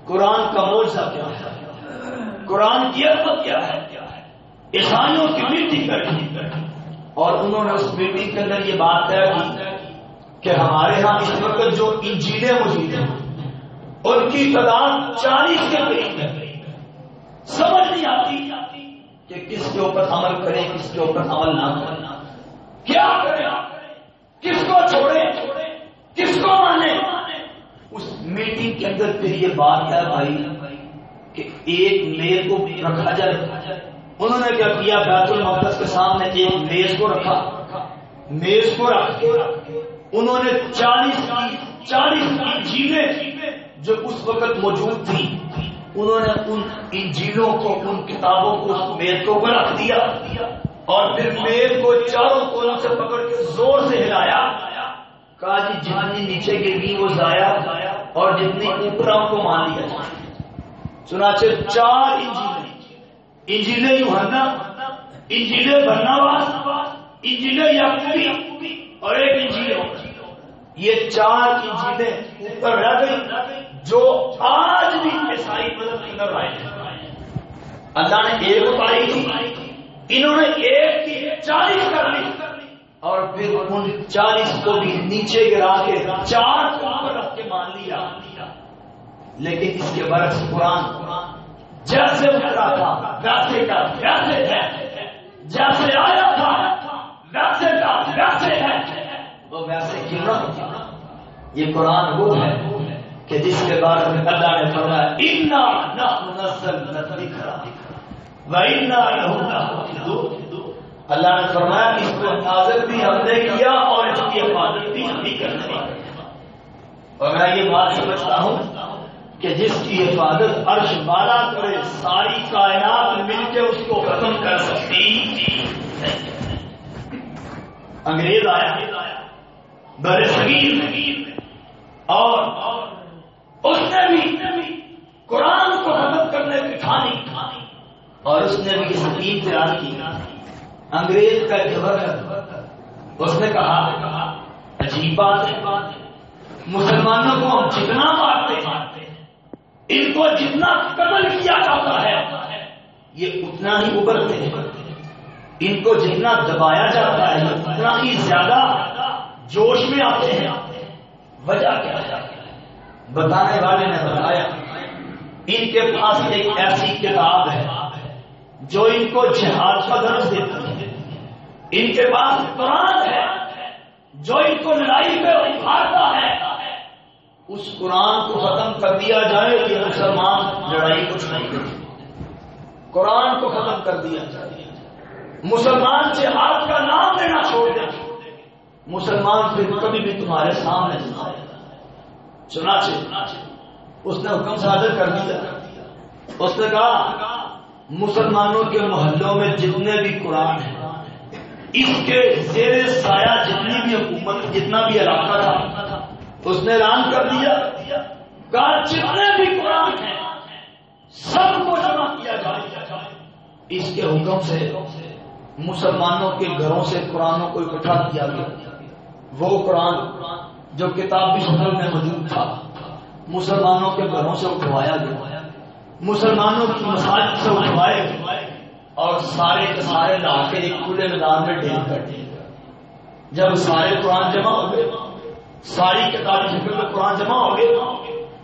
قرآن کا معجزہ کیا ہے، قرآن کی عظمت کیا ہے، عیسائیوں کی میٹنگ بیٹھی، اور انہوں نے اس میٹنگ کے اندر یہ بات طے کی کہ ہمارے ہاں اس وقت جو انجیلیں موجود ہیں ان کی تعداد 40 کے قریب ہے، سمجھ نہیں آتی کہ کس کے اوپر عمل کریں، کس کے اوپر عمل نہ کریں، کیا کریں، کس کو چھوڑیں، کس کو مانیں۔ اس میٹنگ کے اندر پھر یہ بات ہے بھائی کہ ایک میز کو رکھا جائے۔ انہوں نے کیا کیا، بیت المقدس کے سامنے ایک میز کو رکھا، میز کو رکھ کے انہوں نے 40 انجیلیں جو اس وقت موجود تھی، انہوں نے ان انجیلوں کو، ان کتابوں کو اس میز کو رکھ دیا، اور پھر میز کو چاروں کونوں سے پکڑ کے زور سے ہلایا، کہا جی جتنی نیچے گری وہ ضائع، اور جتنی اوپروں کو مان لیا جائے. چنانچہ 4 انجیل یوحنا، انجیل برناباس، انجیل یعقوبی اور ایک انجیل. یہ 4 انجیلیں اوپر رہ گئی جو آج بھی عیسائی مذہب کے اندر آئے ہیں. اللہ نے ایک اتاری تھی، انہوں نے ایک کی 40 کر لی اور پھر ان 40 کو بھی نیچے گرا کے 4 کو اوپر رکھ کے مان لیا. لیکن اس کے برعکس قرآن جیسے اترا تھا ویسے کا ویسے ہے، جیسے آیا تھا ویسے کا ویسے ہے. وہ ویسے کیوں نہ ہوتا؟ یہ قرآن وہ ہے کہ جس کے بارے میں اللہ نے فرمایا اِنَّا نَحْنُ نَزَّلْنَا الذِّكْرَ وَإِنَّا لَهُ لَحَافِظُونَ. اللہ نے فرمایا اس کو نازل بھی ہم نے کیا اور اس کی حفاظت بھی ہم ہی کرنے والے ہیں. اور میں یہ بات سمجھتا ہوں کہ جس کی حفاظت عرش بالا کرے ساری کائنات مل کے اس کو ختم کر سکتی. انگریز آیا بر صغیر اور اس نے بھی قرآن کو ختم کرنے کی ٹھانی اور اس نے بھی سکیم تیار کی. انگریز کا خبر ہے، اس نے کہا عجیب بات ہے، مسلمانوں کو ہم جتنا مارتے ہیں، ان کو جتنا قتل کیا جاتا ہے یہ اتنا ہی ابھرتے ہیں. ان کو جتنا دبایا جاتا ہے یہ اتنا ہی زیادہ جوش میں آتے ہیں. وجہ کیا ہے؟ بتانے والے نے بتایا ان کے پاس ایک ایسی کتاب ہے جو ان کو جہاد کا درس دیتی ہے. ان کے پاس قرآن ہے جو ان کو لڑائی پہ ابھارتا ہے. اس قرآن کو ختم کر دیا جائے کہ مسلمان لڑائی کچھ نہیں کرتے. قرآن کو ختم کر دیا جائے، مسلمان جہاد کا نام لینا چھوڑ دیں، مسلمان پھر کبھی بھی تمہارے سامنے نہیں آئے. چنانچہ اس نے حکم صادر کر دیا. اس نے کہا مسلمانوں کے محلوں میں جتنے بھی قرآن ہیں اس کے زیر سایہ جتنی بھی حکومت جتنا بھی علاقہ تھا اس نے اعلان کر دیا کہ جتنے بھی قرآن ہیں سب کو جمع کیا جائے. اس کے حکم سے مسلمانوں کے گھروں سے قرآنوں کو اکٹھا کیا گیا. وہ قرآن جو کتابی شکل میں موجود تھا مسلمانوں کے گھروں سے اٹھوایا گیا، مسلمانوں کی مساجد سے اٹھوائے گئے اور سارے کے سارے لا کے ایک کھلے میدان میں ڈھیر کر دیے. جب سارے قرآن جمع ہو گئے، ساری کتابی شکل میں قرآن جمع ہو گئے،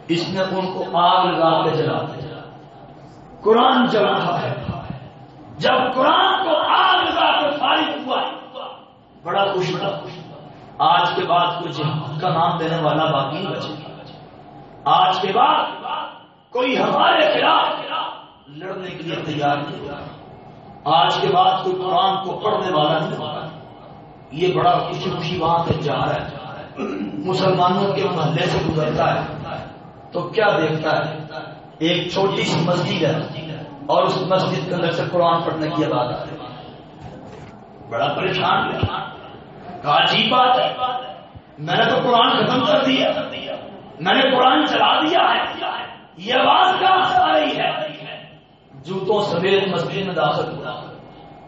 اس نے ان کو آگ لگا کے جلا دیا. قرآن جل رہا ہے. جب قرآن کو آگ لگا کے فارغ ہوا بڑا خوش تھا. آج کے بعد کوئی جہاد کا نام دینے والا باقی نہیں بچے. آج کے بعد کوئی ہمارے خلاف لڑنے کے لیے تیار نہیں. آج کے بعد کوئی قرآن کو پڑھنے والا نہیں ہوگا. یہ بڑا خوشی خوشی وہاں سے جا رہا ہے، مسلمانوں کے محلے سے گزرتا ہے تو کیا دیکھتا ہے؟ ایک چھوٹی سی مسجد ہے اور اس مسجد کے اندر سے قرآن پڑھنے کی آواز آ رہی ہے. بڑا پریشان ہے، کہا عجیب بات ہے، میں نے تو قرآن ختم کر دیا، میں نے قرآن چلا دیا ہے، یہ آواز کہاں سے آ رہی ہے؟ جوتوں سمیت مسجد میں داخل ہوا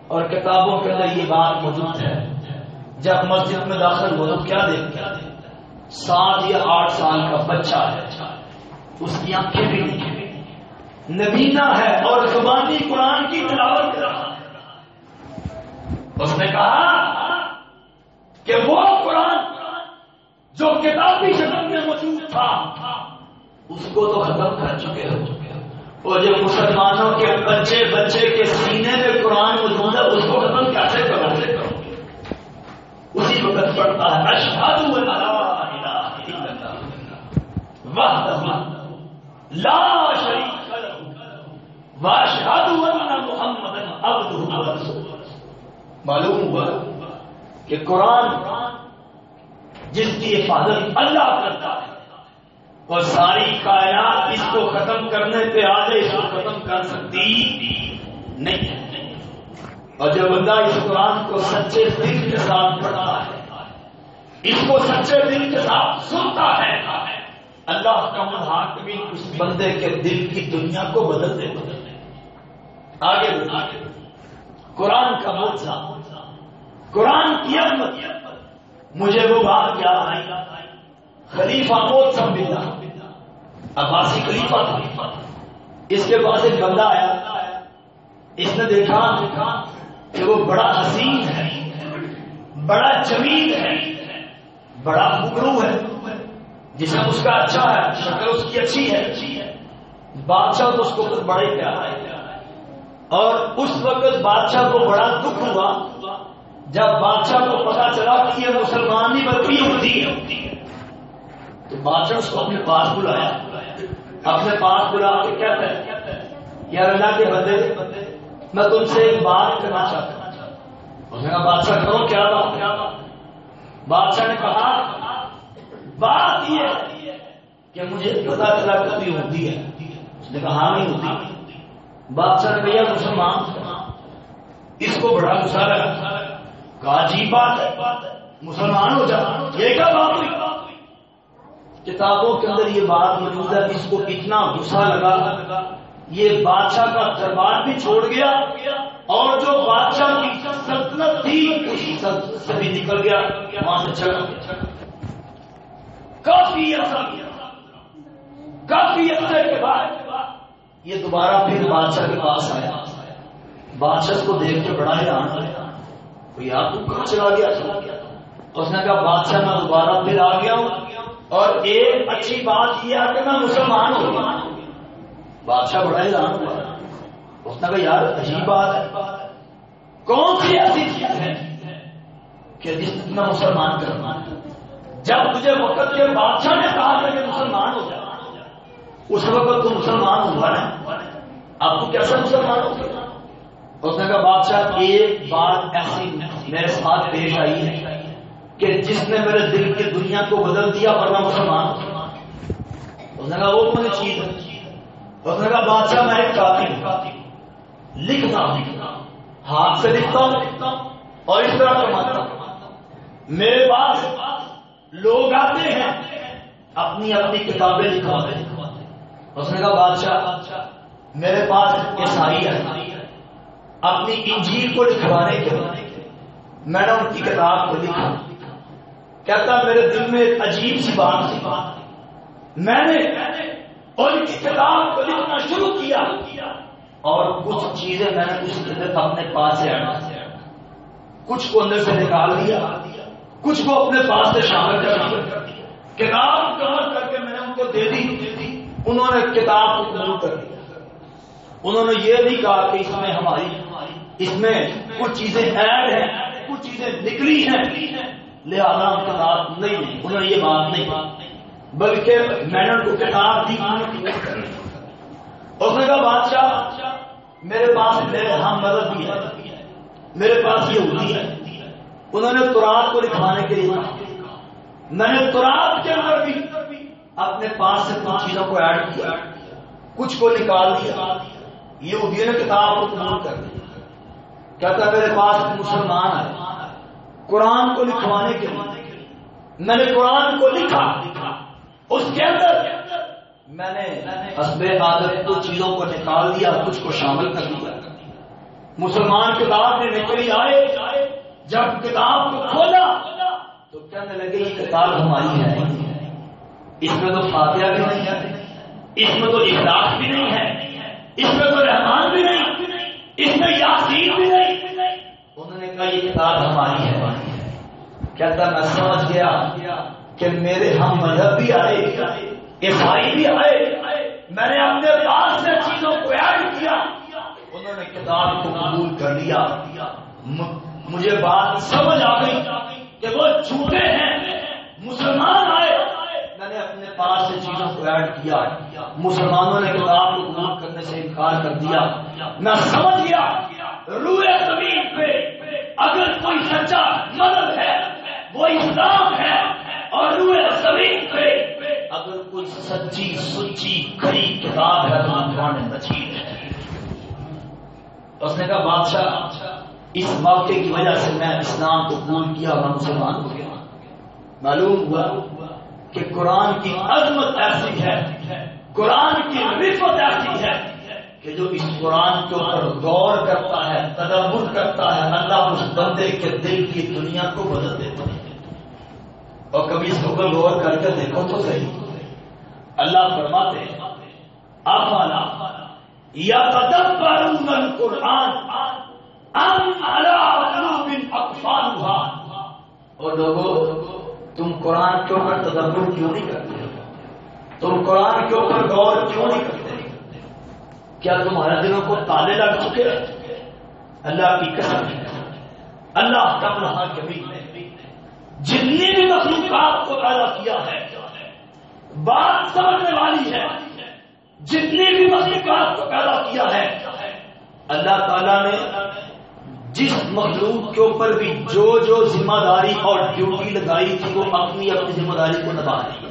اور کتابوں کے اندر یہ بات موجود ہے. جب مسجد میں داخل ہوا تو کیا دیکھتا؟ 7 یا 8 سال کا بچہ ہے، اس کی آنکھیں بھی نہیں، نبینا ہے اور زبانی قرآن کی تلاوت کر رہا ہے. اس نے کہا کہ وہ قرآن جو کتابی شکل میں موجود تھا اس کو تو ختم کر چکے ہو، اور جو مسلمانوں کے بچے بچے کے سینے میں قرآن موجود ہے اس کو ختم کیسے کرو گے؟ اسی وقت پڑھتا ہے اشہد ان لا الہ الا اللہ وحدہ لا شریک لہ واشہد ان محمدا عبدہ ورسولہ. معلوم ہوا کہ قرآن جس کی حفاظت اللہ کرتا ہے اور ساری کائنات اس کو ختم کرنے پہ آ جائے اس کو ختم کر سکتی نہیں ہے. اور جب بندہ اس قرآن کو سچے دل کے ساتھ پڑھتا ہے، اس کو سچے دل کے ساتھ سنتا ہے، اللہ کا حاکمین اس بندے کے دل کی دنیا کو بدل دے. آگے قرآن کا معجزہ، قرآن کی عظمت. مجھے وہ بات یاد آئی، خلیفہ موسم بلّہ عباسی خلیفہ تھا. اس کے پاس ایک بندہ آیا، اس نے دیکھا کہ وہ بڑا حسین ہے، بڑا جمیل ہے، بڑا خوبرو ہے، جسم اس کا اچھا ہے، شکل اس کی اچھی ہے. بادشاہ تو اس کو بڑا ہی پیارا ہے. اور اس وقت بادشاہ کو بڑا دکھ ہوا جب بادشاہ کو پتا چلا کہ یہ مسلمانی بکری ہوتی ہے. تو بادشاہ اس کو اپنے پاس بلایا، اپنے پاس بلا کے کہتا ہے یار اللہ کے بندے، میں تم سے ایک بات کرنا چاہتا ہوں. اس نے کہا بادشاہ کرو، کیا بات؟ بادشاہ نے کہا بات یہ کہ مجھے پتا چلا کبھی ہوتی ہے. اس نے کہا ہاں نہیں ہوتی. بادشاہ نے کہا مسلمان، اس کو بڑا غصہ لگا، کہا عجیب بات ہے، مسلمان ہو جا، یہ کیا بات ہوئی؟ کتابوں کے اندر یہ بات موجود ہے. اس کو اتنا غصہ لگا، یہ بادشاہ کا دربار بھی چھوڑ گیا اور جو بادشاہ کی سلطنت تھی اس سلطنت سے بھی نکل گیا، وہاں سے چلا گیا. کافی عرصے کے بعد یہ دوبارہ پھر بادشاہ کے پاس آیا. بادشاہ کو دیکھ کے بڑا حیران ہوا، یار تم کہاں چلا گیا؟ اس نے کہا بادشاہ میں دوبارہ پھر آ گیا ہوں اور ایک اچھی بات یہ ہے کہ میں مسلمان ہو گیا. بادشاہ بڑا حیران ہوا. اس نے کہا یار عجیب بات ہے، کون سی ایسی چیز ہے کہ جس میں مسلمان کرنا؟ جب تجھے وقت کے بادشاہ نے کہا کہ مسلمان ہو جائے، اس وقت تو مسلمان ہوا نا، اب تو کیسے مسلمان ہو گیا؟ اس نے کہا بادشاہ ایک بات ایسی میرے ساتھ پیش آئی ہے کہ جس نے میرے دل کی دنیا کو بدل دیا ورنہ مسلمان. اس نے کہا وہ کون سی چیز ہے؟ اس نے کہا بادشاہ میں ایک کاتب لکھتا ہوں، ہاتھ سے لکھتا ہوں اور اس طرح کماتا ہوں. میرے پاس لوگ آتے ہیں اپنی اپنی کتابیں لکھواتے ہیں. اس نے کہا بادشاہ میرے پاس عیسائی ہے، اپنی انجیل کو لکھوانے کے بعد میں نے ان کی کتاب کو لکھا. کہتا میرے دل میں ایک عجیب سی بات تھی، میں نے ان کی کتاب کو لکھنا شروع کیا اور کچھ چیزیں میں نے اپنے پاس سے ہٹا، کچھ کو اندر سے نکال دیا، کچھ کو اپنے پاس سے شامل کر دیا. کتاب کور کر کے میں نے ان کو دے دی، انہوں نے کتاب کو قبول کر دیا. انہوں نے یہ نہیں کہا کہ اس میں کچھ چیزیں ایڈ ہیں، کچھ چیزیں نکلی ہیں لہذا ہم کتاب نہیں، انہوں نے یہ بات نہیں، بلکہ میں نے ان کو کتاب دی. اس نے کہا بادشاہ میرے پاس میرے ہم مدد بھی ہے، میرے پاس یہ ہوتی ہے. انہوں نے تورات کو لکھوانے کے لیے کہا، میں نے تورات کے اندر بھی اپنے پاس سے کچھ چیزوں کو ایڈ کیا، کچھ کو نکال دیا. یہ ہوگی نے کتاب کو قبول کر دیا. کہتا میرے پاس مسلمان آئے قرآن کو لکھوانے کے لیے، میں نے قرآن کو لکھا، اس کے اندر میں نے حسب عادت کچھ چیزوں کو نکال دیا، کچھ کو شامل کر دیا. مسلمان کتاب میں نکلی آئے، جب کتاب کو کھولا تو کہنے لگے یہ کتاب ہماری ہے، اس میں تو فاتحہ بھی نہیں ہے، اس میں تو اخلاص بھی نہیں ہے، اس میں تو رحمان بھی نہیں، اس میں یاسین بھی نہیں. انہوں نے کہا یہ کتاب ہماری ہے. کہتا میں سمجھ گیا کہ میرے ہم مذہب بھی آئے، عیسائی بھی آئے، میں نے اپنے پاس سے چیزوں کو ایڈ کیا، انہوں نے کتاب کو قبول کر لیا. مجھے بات سمجھ آ گئی کہ وہ جھوٹے ہیں. مسلمان آئے، میں نے اپنے پاس سے چیزوں کو ایڈ کیا، مسلمانوں نے کتاب کو قبول کرنے سے انکار کر دیا. میں سمجھ گیا روئے زمین پہ اگر کوئی سچا مذہب ہے وہ اسلام ہے، اور روئے زمین پہ اگر کوئی سچی سچی کھری کتاب ہے تو قرآن مجید ہے. اس نے کہا بادشاہ اس واقعے کی وجہ سے میں اسلام کو قبول کیا اور مسلمان ہو گیا. معلوم ہوا کہ قرآن کی عظمت ایسی ہے، قرآن کی رفت ایسی ہے کہ جو اس قرآن کے اوپر غور کرتا ہے، تدبر کرتا ہے، اللہ اس بندے کے دل کی دنیا کو بدل دیتا ہے۔ اور کبھی اس پر غور کر کے دیکھو تو صحیح، اللہ فرماتے ہیں افلا یتدبرون القرآن ام علی قلوب اقفالها، اور لوگوں تم قرآن کے اوپر تدبر کیوں نہیں کرتے؟ تم قرآن کے اوپر غور کیوں نہیں کرتے؟ کیا تمہارے دلوں کو تالے لگ چکے ہیں؟ اللہ کی قسم ہے، اللہ کا بڑا کبھی جتنی بھی مخلوقات کو پیدا کیا ہے بات سمجھنے والی ہے، جتنی بھی مخلوقات کو پیدا کیا ہے اللہ تعالیٰ نے جس مخلوق کے اوپر بھی جو جو ذمہ داری اور ڈیوٹی لگائی تھی وہ اپنی اپنی ذمہ داری کو نبھا رہی ہے۔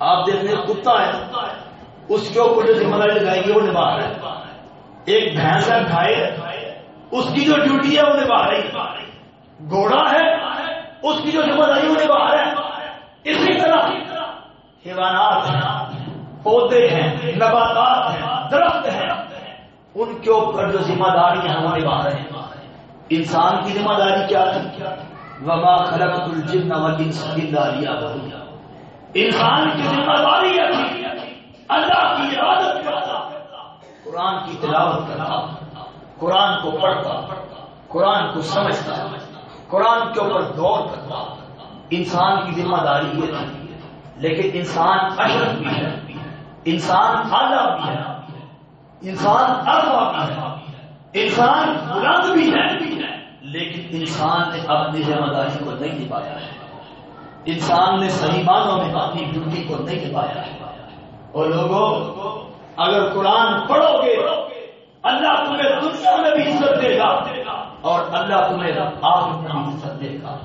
آپ دیکھتے ہیں کتا ہے، اس کے اوپر جو ذمہ داری لگائی گئی وہ نبھا رہا ہے۔ ایک بھینس ہے گائے، اس کی جو ڈیوٹی ہے وہ نبھا رہی ہے۔ گھوڑا ہے، اس کی جو ذمہ داری وہ نبھا رہا ہے۔ اسی طرح حیوانات ہیں، پودے ہیں، نباتات ہیں، درخت ہیں، ان کے اوپر جو ذمہ داری ہم نبھا رہے ہیں۔ انسان کی ذمہ داری کیا تھی؟ وما خلقت الجن والانس الا لیعبدون، انسان کی ذمہ داری یہ تھی اللہ کی عبادت کرتا، قرآن کی تلاوت کرتا، قرآن کو پڑھتا، قرآن کو سمجھتا، قرآن کے اوپر غور کرتا۔ انسان کی ذمہ داری یہ تھی، لیکن انسان اشرف بھی ہے، انسان اعلیٰ بھی ہے، انسان ارفع بھی ہے، انسان بلند بھی ہے، لیکن انسان نے اپنی ذمہ داری کو نہیں نبھایا ہے، انسان نے صحیح معنوں میں اپنی ڈیوٹی کو نہیں نبھایا ہے۔ اور لوگوں اگر قرآن پڑھو گے اللہ تمہیں دنیا میں بھی عزت دے گا اور اللہ تمہیں آخرت میں بھی عزت دے گا۔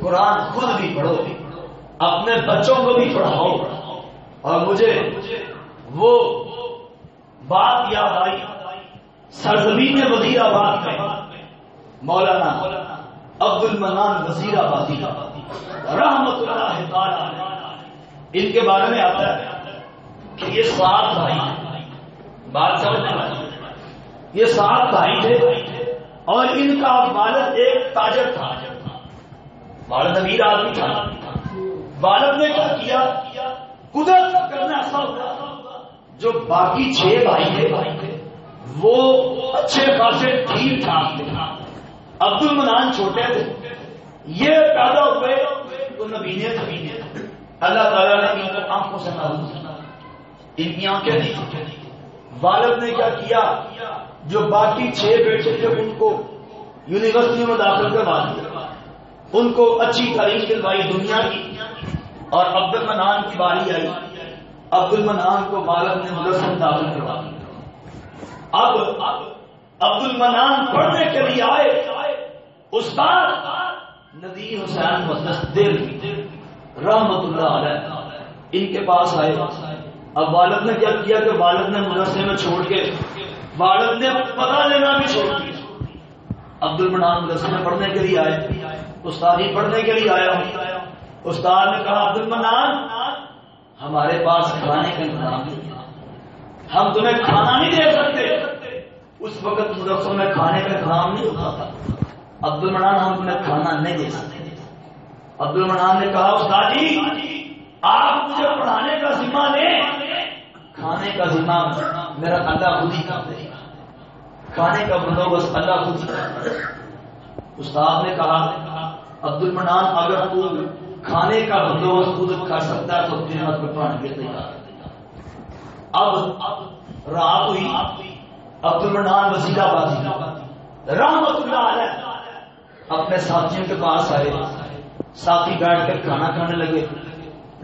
قرآن خود بھی پڑھو، اپنے بچوں کو بھی پڑھاؤ۔ اور مجھے وہ بات یاد آئی سرزمین وزیر آباد میں مولانا عبد المنان وزیر آبادی رحمت اللہ تعالی، ان کے بارے میں آتا ہے کہ یہ 7 بھائی، بات سمجھنے والی، یہ 7 بھائی تھے اور ان کا والد ایک تاجر تھا، والد امیر آدمی تھا۔ والد نے کیا کیا؟ قدرت کا کرنا ایسا ہوتا جو باقی 6 بھائی تھے وہ اچھے خاصے ٹھیک ٹھاک تھے، عبد المنان چھوٹے تھے، یہ پیدا ہوئے تو نبینے تھے۔ اللہ تعالیٰ نے ان کو آنکھوں سے محروم کیا، ان کی آنکھیں نہیں تھی۔ والد نے کیا کیا؟ جو باقی 6 بیٹے تھے ان کو یونیورسٹی میں داخل کروا دیا، ان کو اچھی تعلیم دلوائی دنیا کی۔ اور عبد المنان کی باری آئی، عبد المنان کو والد نے مدرسے میں داخل کروا دیا۔ اب عبد المنان پڑھنے کے لیے آئے، استاد ندیر حسین مدثر رحمت اللہ علیہ ان کے پاس آئے۔ اب والد نے کیا کیا کہ والد نے مدرسے میں چھوڑ کے والد نے پتہ لینا بھی چھوڑ دیا۔ عبد المنان مدرسے میں پڑھنے کے لیے آئے، استاد ہی پڑھنے کے لیے آیا ہوں۔ استاد نے کہا عبد المنان ہمارے پاس کھانے کا انتظام نہیں ہے، ہم تمہیں کھانا نہیں دے سکتے۔ اس وقت مدرسوں میں کھانے کا انتظام نہیں ہوتا تھا۔ عبد المنان ہم تمہیں کھانا نہیں دے سکتے۔ عبد المنان نے کہا استاد جی آپ مجھے پڑھانے کا ذمہ لیں، کھانے کا ذمہ میرا اللہ خود ہی کر دے گا، کھانے کا بندوبست اللہ خود ہی کر دے گا۔ استاد نے کہا عبد المنان اگر تو کھانے کا بندوبست خود کر سکتا ہے تو قیامت میں پڑھنے کے تیار۔ اب رات ہوئی، عبد المنان وزیر آبادی رحمت اللہ علیہ اپنے ساتھیوں کے پاس آئے، ساتھی بیٹھ کر کھانا کھانے لگے۔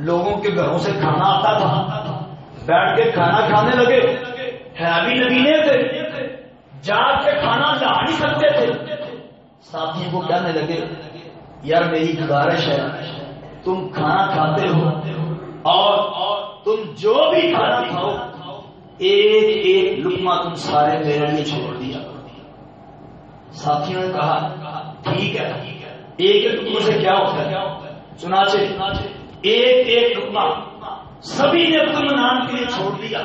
لوگوں کے گھروں سے کھانا آتا تھا، بیٹھ کے کھانا کھانے لگے۔ ہے بھی نبینے تھے، جا کے کھانا لا نہیں سکتے تھے۔ ساتھیوں کو کہنے لگے یار میری گزارش ہے تم کھانا کھاتے ہو اور تم جو بھی کھانا کھاؤ ایک ایک لقمہ تم سارے میرے لیے چھوڑ دیا۔ ساتھیوں نے کہا ٹھیک ہے، ایک ایک لقمے سے کیا ہوتا ہے؟ چنانچہ ایک ایک لقمہ سبھی نے عبد المنان کے لیے چھوڑ دیا.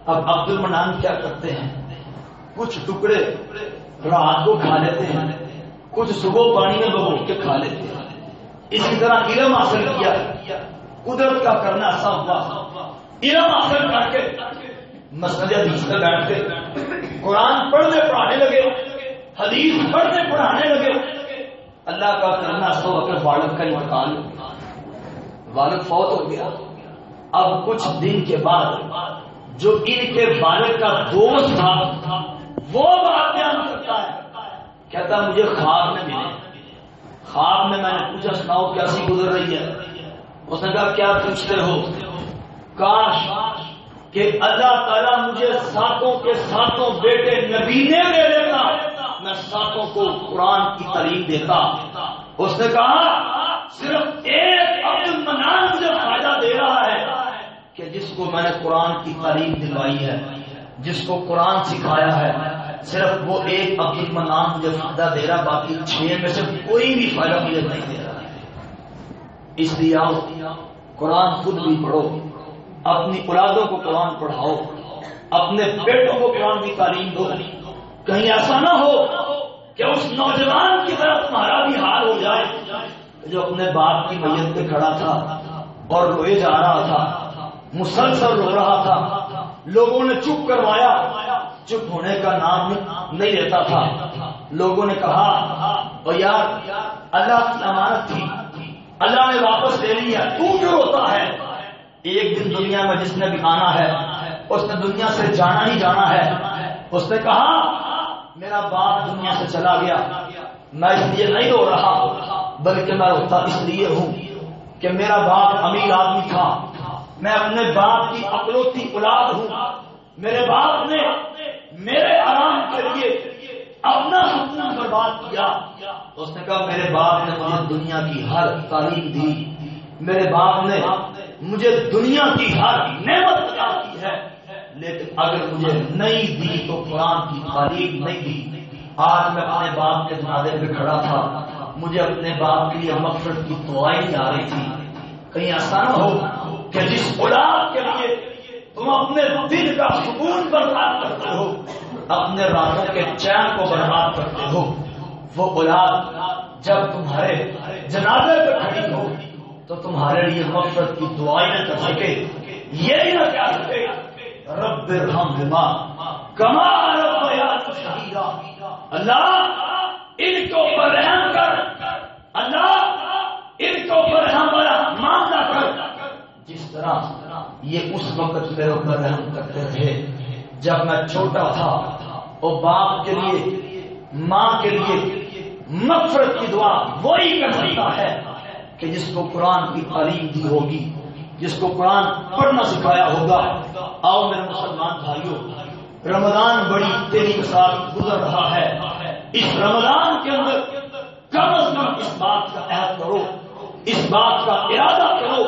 اب عبد المنان کیا کرتے ہیں؟ کچھ ٹکڑے رات کو کھا لیتے ہیں, کچھ صبح پانی میں بھگو کے کھا لیتے ہیں. اسی طرح علم حاصل کیا, قدرت کا کرنا ایسا ہوا, علم حاصل کر کے مسجد حدیث میں بیٹھتے, قرآن پڑھنے پڑھانے لگے, حدیث پڑھنے پڑھانے لگے. اللہ کا کرنا ایسا ہوا کہ والد کا انتقال, والد فوت ہو گیا. اب کچھ دن کے بعد جو ان کے والد کا دوست تھا وہ بات بیان کرتا ہے, کہتا مجھے خواب میں ملے, خواب میں نے پوچھا سناؤ کیسی گزر رہی ہے؟ اس نے کہا کیا پوچھتے ہو؟ کاش کہ اللہ تعالیٰ مجھے ساتوں کے ساتوں بیٹے نبینے دے دیتا, میں ساتوں کو قرآن کی تعلیم دیتا. اس نے کہا صرف ایک عبد المنان مجھے فائدہ دے رہا ہے کہ جس کو میں نے قرآن کی تعلیم دلوائی ہے, جس کو قرآن سکھایا ہے, صرف وہ ایک عبد المنان مجھے فائدہ دے رہا, باقی 6 میں سے کوئی بھی فائدہ مجھے نہیں دے رہا. اس لیے آؤ قرآن خود بھی پڑھو, اپنی اولادوں کو قرآن پڑھاؤ, اپنے بیٹوں کو قرآن کی تعلیم دو. کہیں ایسا نہ ہو کہ اس نوجوان کی طرح تمہارا بھی حال ہو جائے جو اپنے باپ کی میت پہ کھڑا تھا اور روئے جا رہا تھا, مسلسل رو رہا تھا, لوگوں نے چپ کروایا, چپ ہونے کا نام نہیں لیتا تھا. لوگوں نے کہا او یار اللہ کی امانت تھی, اللہ نے واپس لے لی ہے, تو کیوں روتا ہے؟ ایک دن دنیا میں جس نے بھی آنا ہے اس نے دنیا سے جانا ہی جانا ہے. اس نے کہا میرا باپ دنیا سے چلا گیا, میں اس لیے نہیں رو رہا بلکہ میں روتا اس لیے ہوں کہ میرا باپ امیر آدمی تھا, میں اپنے باپ کی اکلوتی اولاد ہوں. میرے باپ نے میرے آرام کے لیے اپنا سکون برباد کیا. اس نے کہا میرے باپ نے مجھے دنیا کی ہر تعلیم دی, میرے باپ نے مجھے دنیا کی ہر نعمت عطا کی ہے, لیکن اگر مجھے نہیں دی تو قرآن کی تعلیم نہیں دی. آج میں اپنے باپ کے جنازے پہ کھڑا تھا, مجھے اپنے باپ کے لیے مغفرت کی دعائیں آ رہی تھی. کہیں ایسا نہ ہو کہ جس اولاد کے لیے تم اپنے دل کا سکون برباد کرتے ہو, اپنے راتوں کے چین کو برباد کرتے ہو, وہ اولاد جب تمہارے جنازے پہ کھڑی ہو تو تمہارے لیے مغفرت کی دعائیں نہ کر سکے, یہی نہ کہہ سکے رب ارحمہما کما ربیانی صغیرا, اللہ ان کو اوپر رحم کر, اللہ ان کو اوپر رحم معاملہ کر جس طرح یہ اس وقت میرے اوپر رحم کرتے تھے جب میں چھوٹا تھا. اور باپ کے لیے ماں کے لیے مغفرت کی دعا وہی کر سکتا ہے کہ جس کو قرآن کی تعلیم دی ہوگی, جس کو قرآن پڑھنا سکھایا ہوگا. آؤ میرے مسلمان بھائیوں, رمضان بڑی تیزی کے ساتھ گزر رہا ہے. اس رمضان کے اندر کم از کم اس بات کا عہد کرو, اس بات کا ارادہ کرو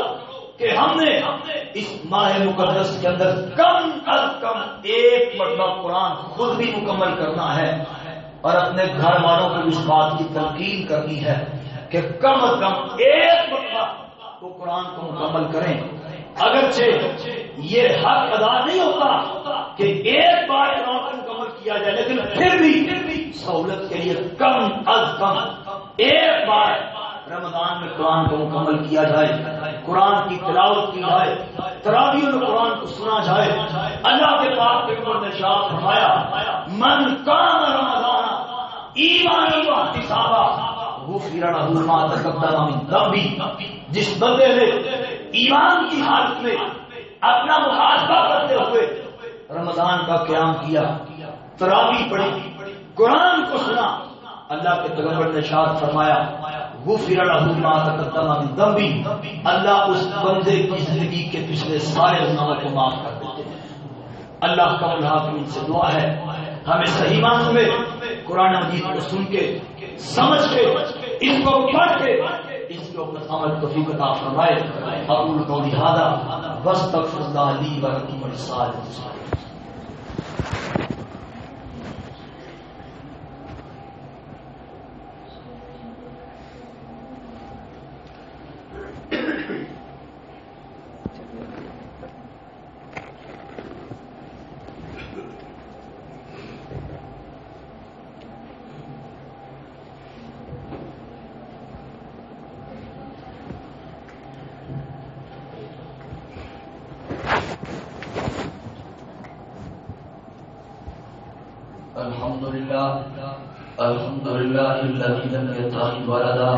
کہ ہم نے اس ماہ مقدس کے اندر کم از کم ایک مرتبہ قرآن خود بھی مکمل کرنا ہے اور اپنے گھر والوں کو اس بات کی تلقین کرنی ہے کہ کم از کم ایک مرتبہ وہ قرآن کو مکمل کریں. اگرچہ یہ حق ادا نہیں ہوتا کہ ایک بار قرآن کو مکمل کیا جائے, لیکن پھر بھی سہولت کے لیے کم از کم ایک بار رمضان میں قرآن کو مکمل کیا جائے, قرآن کی تلاوت کی جائے, تراویح میں قرآن کو سنا جائے. اللہ کے پاک پیغمبر نے ارشاد فرمایا من قام رمضان ایمانا واحتسابا غفر له ما تقدم من ذنبه, جس بندے نے ایمان کی حالت میں اپنا محاسبہ کرتے ہوئے رمضان کا قیام کیا, تراویح پڑھی, قرآن کو سنا, اللہ کے پیغمبر نے ارشاد فرمایا غفر له ما تقدم من ذنبه, اللہ اس بندے کی زندگی کے پچھلے سارے گناہوں کو معاف کر دیتے ہیں. اللہ کا الحاکمین سے دعا ہے ہمیں صحیح معنوں میں قرآن مجید کو سن کے سمجھ کے اس کو پڑھ کے اس کے اوپر عمل توفیق عطا فرمائے. اقول قولی ھذا واستغفر اللہ لی ولکم ولسائر المسلمین. الحمد لله الذي لم يتخذ ولدا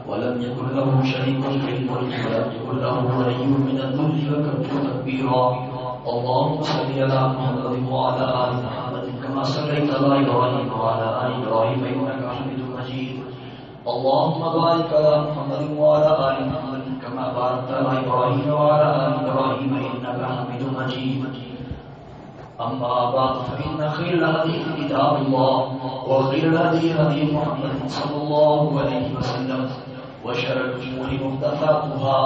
ولم يكن له شريك في الملك ولم يكن له ولي من الذل وكبره تكبيرا. اللهم صل على محمد وعلى آل محمد كما صليت على إبراهيم وعلى آل إبراهيم إنك حميد مجيد. اللهم بارك على محمد وعلى آل محمد كما باركت على إبراهيم وعلى آل إبراهيم إنك حميد مجيد. أما بعد فإن خير الحديث كتاب الله وخير الهدي هدي محمد صلى الله عليه وسلم وشر الأمور محدثاتها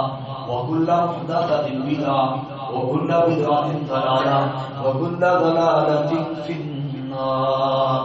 وكل محدثة بدعة وكل بدعة ضلالة وكل ضلالة في النار.